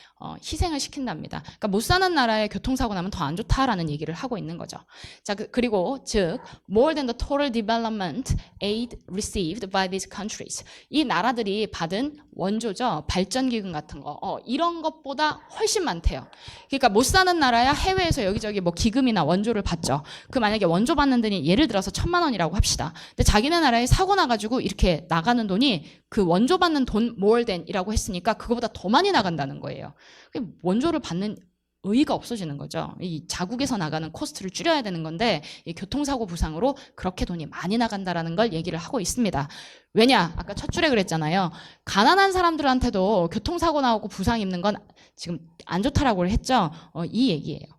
희생을 시킨답니다. 그러니까 못 사는 나라에 교통사고 나면 더 안 좋다라는 얘기를 하고 있는 거죠. 자, 그리고 즉 more than the total development aid received by these countries. 이 나라들이 받은 원조죠. 발전기금 같은 거. 이런 것보다 훨씬 많대요. 그러니까 못 사는 나라야 해외에서 여기저기 뭐 기금이나 원조를 받죠. 그 만약에 원조 받는 돈이 예를 들어서 1,000만 원이라고 합시다. 근데 자기네 나라에 사고 나가지고 이렇게 나가는 돈이 그 원조 받는 돈 more than 이라고 했으니까 그거보다 더 많이 나간다는 거예요. 원조를 받는 의의가 없어지는 거죠. 이 자국에서 나가는 코스트를 줄여야 되는 건데 이 교통사고 부상으로 그렇게 돈이 많이 나간다라는 걸 얘기를 하고 있습니다. 왜냐? 아까 첫 줄에 그랬잖아요. 가난한 사람들한테도 교통사고 나오고 부상 입는 건 지금 안 좋다라고 했죠. 이 얘기예요.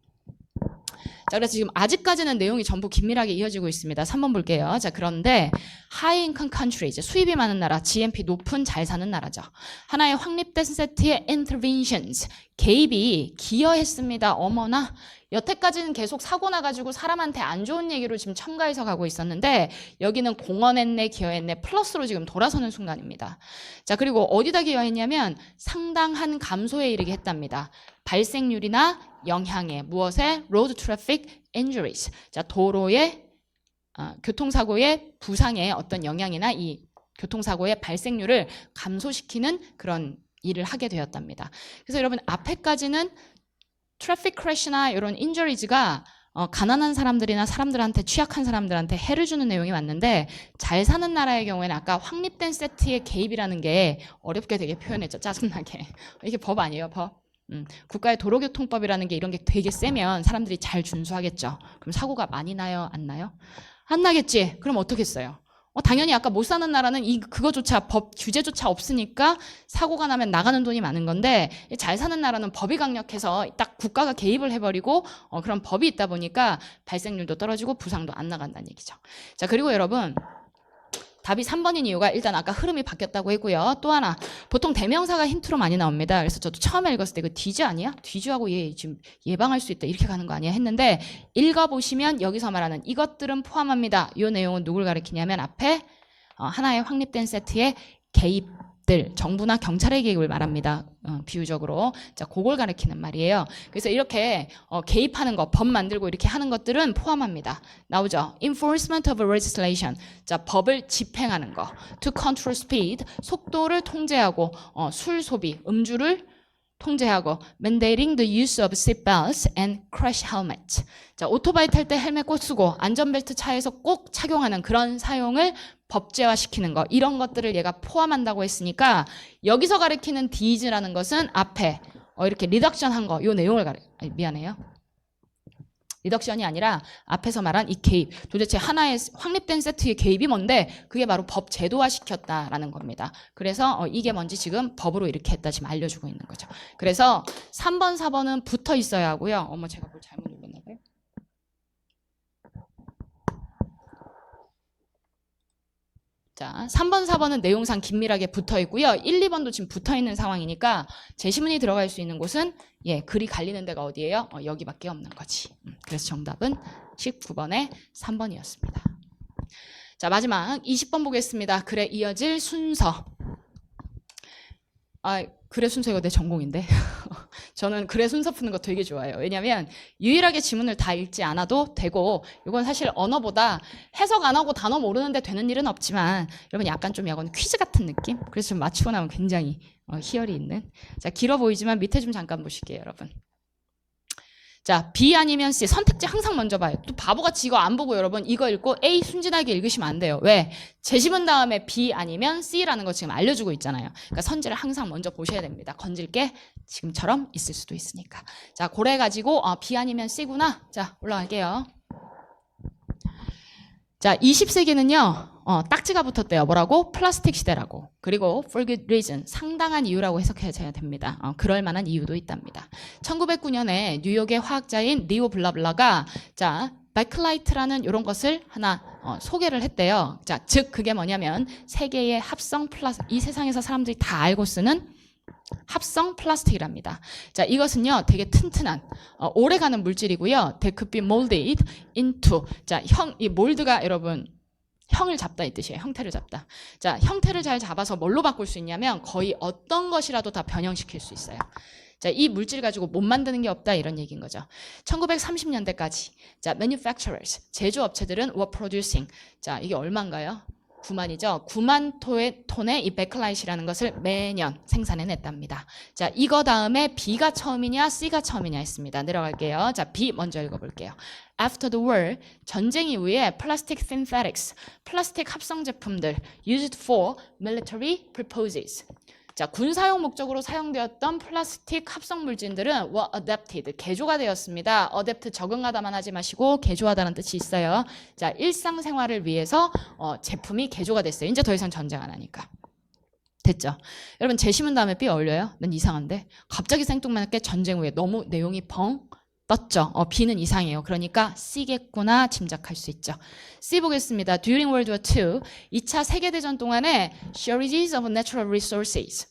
자, 그래서 지금 아직까지는 내용이 전부 긴밀하게 이어지고 있습니다. 3번 볼게요. 자, 그런데 High Income Country, 이제 수입이 많은 나라, GNP 높은 잘 사는 나라죠. 하나의 확립된 세트의 interventions, 개입이 기여했습니다. 어머나, 여태까지는 계속 사고 나가지고 사람한테 안 좋은 얘기로 지금 첨가해서 가고 있었는데 여기는 공헌했네, 기여했네, 플러스로 지금 돌아서는 순간입니다. 자, 그리고 어디다 기여했냐면 상당한 감소에 이르게 했답니다. 발생률이나 영향에, 무엇에? road traffic injuries. 자, 도로의 교통사고의 부상에 어떤 영향이나 이 교통사고의 발생률을 감소시키는 그런 일을 하게 되었답니다. 그래서 여러분 앞에까지는 트래픽 크래시나 이런 인저리즈가 가난한 사람들이나 사람들한테 취약한 사람들한테 해를 주는 내용이 맞는데 잘 사는 나라의 경우에는 아까 확립된 세트의 개입이라는 게 어렵게 되게 표현했죠. 짜증나게. 이게 법 아니에요, 법. 국가의 도로교통법이라는 게 이런 게 되게 세면 사람들이 잘 준수하겠죠. 그럼 사고가 많이 나요? 안 나요? 안 나겠지. 그럼 어떻겠어요? 당연히 아까 못 사는 나라는 그거조차 법 규제조차 없으니까 사고가 나면 나가는 돈이 많은 건데 잘 사는 나라는 법이 강력해서 딱 국가가 개입을 해버리고 그런 법이 있다 보니까 발생률도 떨어지고 부상도 안 나간다는 얘기죠. 자, 그리고 여러분 답이 3번인 이유가 일단 아까 흐름이 바뀌었다고 했고요. 또 하나 보통 대명사가 힌트로 많이 나옵니다. 그래서 저도 처음에 읽었을 때 이거 디즈 아니야? 디즈하고 얘 지금 예방할 수 있다 이렇게 가는 거 아니야? 했는데 읽어보시면 여기서 말하는 이것들은 포함합니다. 이 내용은 누굴 가리키냐면 앞에 하나의 확립된 세트의 개입들, 정부나 경찰의 개입을 말합니다. 비유적으로. 자, 그걸 가리키는 말이에요. 그래서 이렇게 개입하는 거, 법 만들고 이렇게 하는 것들은 포함합니다. 나오죠. Enforcement of legislation. 자, 법을 집행하는 거. To control speed. 속도를 통제하고 술 소비, 음주를 통제하고 mandating the use of seatbelts and crash helmets. 자, 오토바이 탈 때 헬멧 꼭 쓰고 안전벨트 차에서 꼭 착용하는 그런 사용을 법제화시키는 거. 이런 것들을 얘가 포함한다고 했으니까 여기서 가리키는 these라는 것은 앞에 이렇게 리덕션한 거. 이 내용을 미안해요. 리덕션이 아니라 앞에서 말한 이 개입. 도대체 하나의 확립된 세트의 개입이 뭔데 그게 바로 법 제도화시켰다라는 겁니다. 그래서 이게 뭔지 지금 법으로 이렇게 했다 지금 알려주고 있는 거죠. 그래서 3번, 4번은 붙어 있어야 하고요. 어머, 제가 뭘 잘못 눌렀나 봐요. 자, 3번, 4번은 내용상 긴밀하게 붙어 있고요. 1, 2번도 지금 붙어 있는 상황이니까 제시문이 들어갈 수 있는 곳은 글이 갈리는 데가 어디예요? 여기밖에 없는 거지. 그래서 정답은 19번에 3번이었습니다. 자, 마지막 20번 보겠습니다. 글에 이어질 순서. 글의 순서 이거 내 전공인데. 저는 글의 순서 푸는 거 되게 좋아해요. 왜냐하면 유일하게 지문을 다 읽지 않아도 되고 이건 사실 언어보다 해석 안 하고 단어 모르는데 되는 일은 없지만 여러분 약간 좀 이건 퀴즈 같은 느낌? 그래서 좀 맞추고 나면 굉장히 희열이 있는. 자, 길어 보이지만 밑에 좀 잠깐 보실게요, 여러분. 자, B 아니면 C. 선택지 항상 먼저 봐요. 또 바보같이 이거 안 보고 여러분 이거 읽고 A 순진하게 읽으시면 안 돼요. 왜? 제시문 다음에 B 아니면 C라는 거 지금 알려주고 있잖아요. 그러니까 선지를 항상 먼저 보셔야 됩니다. 건질 게 지금처럼 있을 수도 있으니까. 자, 고래 가지고 B 아니면 C구나. 자, 올라갈게요. 자, 20세기는요. 딱지가 붙었대요. 뭐라고? 플라스틱 시대라고. 그리고 for good reason. 상당한 이유라고 해석해야 됩니다. 그럴 만한 이유도 있답니다. 1909년에 뉴욕의 화학자인 리오 블라블라가 자, 백라이트라는 이런 것을 하나 소개를 했대요. 자, 즉 그게 뭐냐면 세계의 합성 이 세상에서 사람들이 다 알고 쓰는 합성 플라스틱이랍니다. 자, 이것은요 되게 튼튼한 오래가는 물질이고요. They could be molded into. 자, 이 몰드가 여러분 형을 잡다 이 뜻이에요. 형태를 잡다. 자, 형태를 잘 잡아서 뭘로 바꿀 수 있냐면 거의 어떤 것이라도 다 변형시킬 수 있어요. 자, 이 물질 가지고 못 만드는 게 없다 이런 얘기인 거죠. 1930년대까지 자, manufacturers 제조업체들은 were producing. 자, 이게 얼마인가요? 9만이죠. 9만 톤의 이 백라이트라는 것을 매년 생산해냈답니다. 자, 이거 다음에 B가 처음이냐 C가 처음이냐 했습니다. 내려갈게요. 자, B 먼저 읽어볼게요. After the war, 전쟁 이후에 plastic synthetics, 플라스틱 합성 제품들 used for military purposes. 자, 군사용 목적으로 사용되었던 플라스틱 합성 물질들은 were adapted, 개조가 되었습니다. adapt, 적응하다만 하지 마시고 개조하다는 뜻이 있어요. 자, 일상생활을 위해서 제품이 개조가 됐어요. 이제 더 이상 전쟁 안 하니까. 됐죠? 여러분 제시문 다음에 B 어울려요? 난 이상한데? 갑자기 생뚱맞게 전쟁 후에 너무 내용이 벙 떴죠? B는 이상해요. 그러니까 C겠구나 짐작할 수 있죠. C 보겠습니다. During World War II, 2차 세계대전 동안에 shortages of natural resources,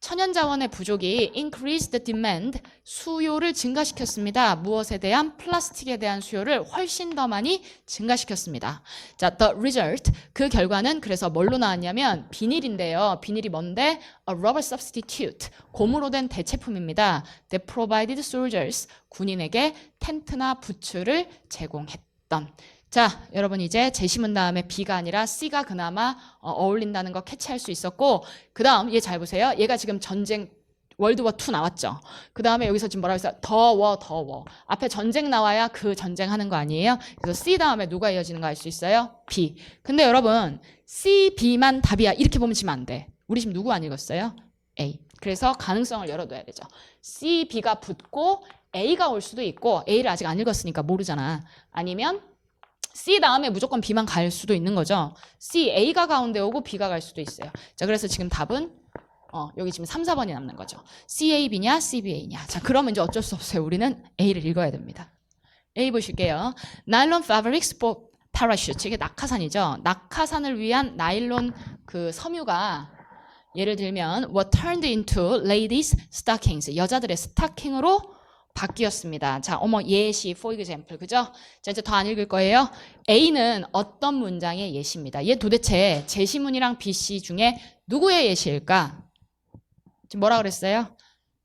천연자원의 부족이 increased the demand, 수요를 증가시켰습니다. 무엇에 대한? 플라스틱에 대한 수요를 훨씬 더 많이 증가시켰습니다. 자, the result, 그 결과는 그래서 뭘로 나왔냐면 비닐인데요. 비닐이 뭔데? A rubber substitute, 고무로 된 대체품입니다. That provided soldiers, 군인에게 텐트나 부츠를 제공했던. 자, 여러분 이제 제시문 다음에 B가 아니라 C가 그나마 어울린다는 거 캐치할 수 있었고, 그 다음 얘 잘 보세요. 얘가 지금 전쟁 월드워 2 나왔죠. 그 다음에 여기서 지금 뭐라고 했어요? 더워. 앞에 전쟁 나와야 그 전쟁 하는 거 아니에요? 그래서 C 다음에 누가 이어지는 거 알 수 있어요? B. 근데 여러분 C, B만 답이야 이렇게 보면 지면 안 돼. 우리 지금 누구 안 읽었어요? A. 그래서 가능성을 열어둬야 되죠. C, B가 붙고 A가 올 수도 있고, A를 아직 안 읽었으니까 모르잖아. 아니면 C 다음에 무조건 B만 갈 수도 있는 거죠. C, A가 가운데 오고 B가 갈 수도 있어요. 자, 그래서 지금 답은 여기 지금 3, 4번이 남는 거죠. CAB냐 CBA냐. 자, 그러면 이제 어쩔 수 없어요. 우리는 A를 읽어야 됩니다. A 보실게요. Nylon fabrics for parachute. 이게 낙하산이죠. 낙하산을 위한 나일론 그 섬유가 예를 들면 were turned into ladies' stockings. 여자들의 스타킹으로 바뀌었습니다. 자, 예시, for example, 그죠? 자, 이제 더 안 읽을 거예요. A는 어떤 문장의 예시입니다. 얘 도대체 제시문이랑 BC 중에 누구의 예시일까? 지금 뭐라 그랬어요?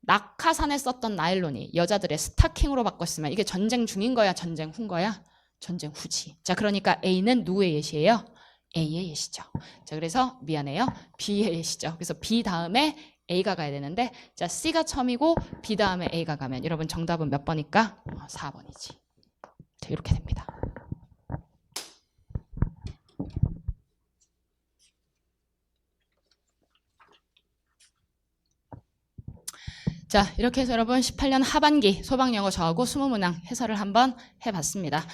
낙하산에 썼던 나일론이 여자들의 스타킹으로 바꿨으면 이게 전쟁 중인 거야? 전쟁 후인 거야? 전쟁 후지. 자, 그러니까 A는 누구의 예시예요? A의 예시죠. 자, 그래서 미안해요. B의 예시죠. 그래서 B 다음에 A가 가야 되는데, 자, C가 처음이고 B 다음에 A가 가면 여러분 정답은 몇 번일까? 4번이지. 자, 이렇게 됩니다. 자, 이렇게 해서 여러분 18년 하반기 소방영어 저하고 20문항 해설을 한번 해봤습니다.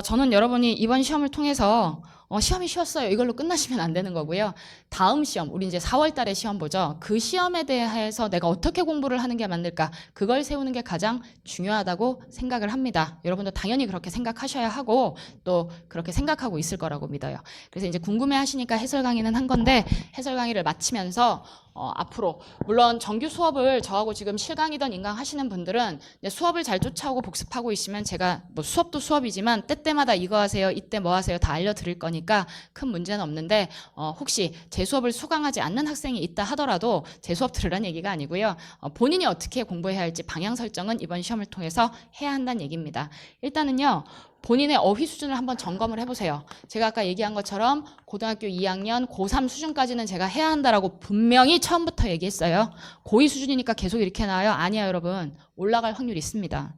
저는 여러분이 이번 시험을 통해서 시험이 쉬웠어요. 이걸로 끝나시면 안 되는 거고요. 다음 시험, 우리 이제 4월 달에 시험 보죠. 그 시험에 대해서 내가 어떻게 공부를 하는 게 맞을까? 그걸 세우는 게 가장 중요하다고 생각을 합니다. 여러분도 당연히 그렇게 생각하셔야 하고 또 그렇게 생각하고 있을 거라고 믿어요. 그래서 이제 궁금해 하시니까 해설 강의는 한 건데, 해설 강의를 마치면서 앞으로 물론 정규 수업을 저하고 지금 실강이든 인강 하시는 분들은 수업을 잘 쫓아오고 복습하고 있으면 제가 뭐 수업도 수업이지만 때때마다 이거 하세요, 이때 뭐 하세요 다 알려드릴 거니까 큰 문제는 없는데, 혹시 제 수업을 수강하지 않는 학생이 있다 하더라도 제 수업 들으라는 얘기가 아니고요. 본인이 어떻게 공부해야 할지 방향 설정은 이번 시험을 통해서 해야 한다는 얘기입니다. 일단은요, 본인의 어휘 수준을 한번 점검을 해보세요. 제가 아까 얘기한 것처럼 고등학교 2학년 고3 수준까지는 제가 해야 한다라고 분명히 처음부터 얘기했어요. 고2 수준이니까 계속 이렇게 나와요? 아니야, 여러분. 올라갈 확률이 있습니다.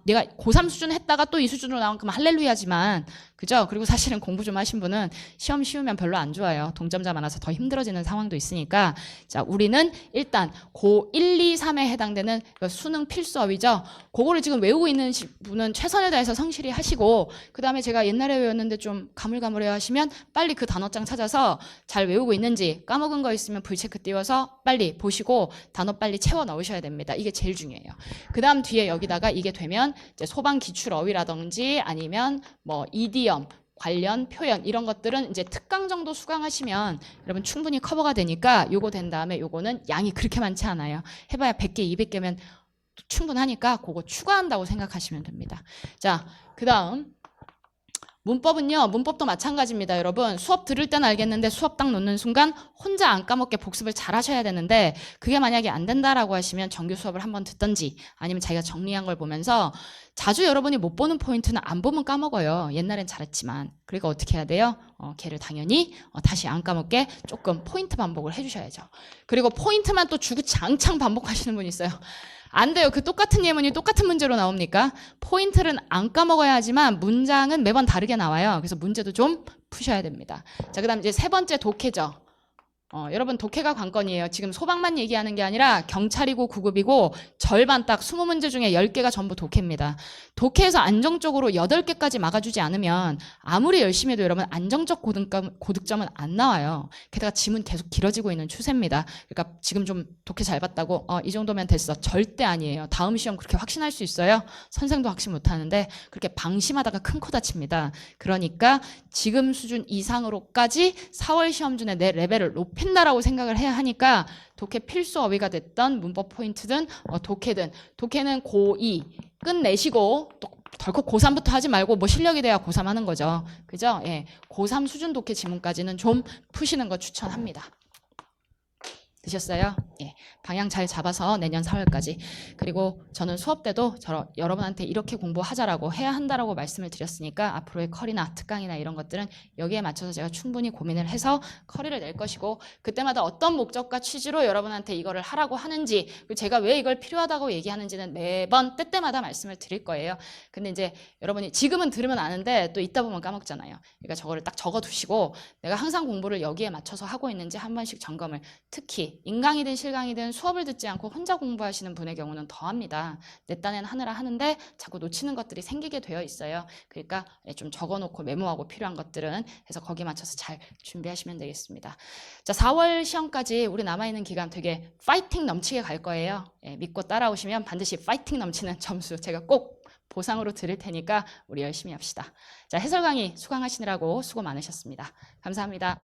내가 고3 수준 했다가 또 이 수준으로 나온 거면 할렐루야지만, 그죠? 그리고 사실은 공부 좀 하신 분은 시험 쉬우면 별로 안 좋아요. 동점자 많아서 더 힘들어지는 상황도 있으니까. 자, 우리는 일단 고1, 2, 3에 해당되는 수능 필수 어휘죠. 그거를 지금 외우고 있는 분은 최선을 다해서 성실히 하시고, 그 다음에 제가 옛날에 외웠는데 좀 가물가물해 하시면 빨리 그 단어장 찾아서 잘 외우고 있는지, 까먹은 거 있으면 불체크 띄워서 빨리 보시고 단어 빨리 채워 넣으셔야 됩니다. 이게 제일 중요해요. 그 다음 뒤에 여기다가 이게 되면 이제 소방 기출 어휘라든지 아니면 뭐 이디엄 관련 표현 이런 것들은 이제 특강 정도 수강하시면 여러분 충분히 커버가 되니까, 요거 된 다음에 요거는 양이 그렇게 많지 않아요. 해봐야 100개, 200개면 충분하니까 그거 추가한다고 생각하시면 됩니다. 자, 그 다음 문법은요, 문법도 마찬가지입니다. 여러분 수업 들을 때는 알겠는데 수업 딱 놓는 순간 혼자 안 까먹게 복습을 잘 하셔야 되는데, 그게 만약에 안 된다라고 하시면 정규 수업을 한번 듣든지 아니면 자기가 정리한 걸 보면서, 자주 여러분이 못 보는 포인트는 안 보면 까먹어요. 옛날엔 잘했지만. 그러니까 어떻게 해야 돼요? 걔를 당연히 다시 안 까먹게 조금 포인트 반복을 해주셔야죠. 그리고 포인트만 또 주구장창 반복하시는 분이 있어요. 안 돼요. 그 똑같은 예문이 똑같은 문제로 나옵니까? 포인트는 안 까먹어야 하지만 문장은 매번 다르게 나와요. 그래서 문제도 좀 푸셔야 됩니다. 자, 그 다음 이제 세 번째 독해죠. 여러분 독해가 관건이에요. 지금 소방만 얘기하는 게 아니라 경찰이고 구급이고 절반 딱 20문제 중에 10개가 전부 독해입니다. 독해에서 안정적으로 8개까지 막아주지 않으면 아무리 열심히 해도 여러분 안정적 고득점은 안 나와요. 게다가 지문 계속 길어지고 있는 추세입니다. 그러니까 지금 좀 독해 잘 봤다고 이 정도면 됐어. 절대 아니에요. 다음 시험 그렇게 확신할 수 있어요? 선생도 확신 못하는데 그렇게 방심하다가 큰 코 다칩니다. 그러니까 지금 수준 이상으로까지 4월 시험 전에 내 레벨을 높인다라고 생각을 해야 하니까 독해 필수 어휘가 됐던 문법 포인트든 독해는 고2 끝내시고 또 덜컥 고3부터 하지 말고 뭐 실력이 돼야 고3 하는 거죠. 그죠? 예. 고3 수준 독해 지문까지는 좀 푸시는 거 추천합니다. 되셨어요? 예. 방향 잘 잡아서 내년 4월까지. 그리고 저는 수업 때도 여러분한테 이렇게 공부하자라고 해야 한다라고 말씀을 드렸으니까 앞으로의 컬이나 특강이나 이런 것들은 여기에 맞춰서 제가 충분히 고민을 해서 컬이를 낼 것이고 그때마다 어떤 목적과 취지로 여러분한테 이거를 하라고 하는지 그리고 제가 왜 이걸 필요하다고 얘기하는지는 매번 때때마다 말씀을 드릴 거예요. 근데 이제 여러분이 지금은 들으면 아는데 또 있다 보면 까먹잖아요. 그러니까 저거를 딱 적어두시고 내가 항상 공부를 여기에 맞춰서 하고 있는지 한 번씩 점검을 특히 인강이든 실강이든 수업을 듣지 않고 혼자 공부하시는 분의 경우는 더합니다. 내 딴엔 하느라 하는데 자꾸 놓치는 것들이 생기게 되어 있어요. 그러니까 좀 적어놓고 메모하고 필요한 것들은 해서 거기에 맞춰서 잘 준비하시면 되겠습니다. 자, 4월 시험까지 우리 남아있는 기간 되게 파이팅 넘치게 갈 거예요. 믿고 따라오시면 반드시 파이팅 넘치는 점수 제가 꼭 보상으로 드릴 테니까 우리 열심히 합시다. 자, 해설 강의 수강하시느라고 수고 많으셨습니다. 감사합니다.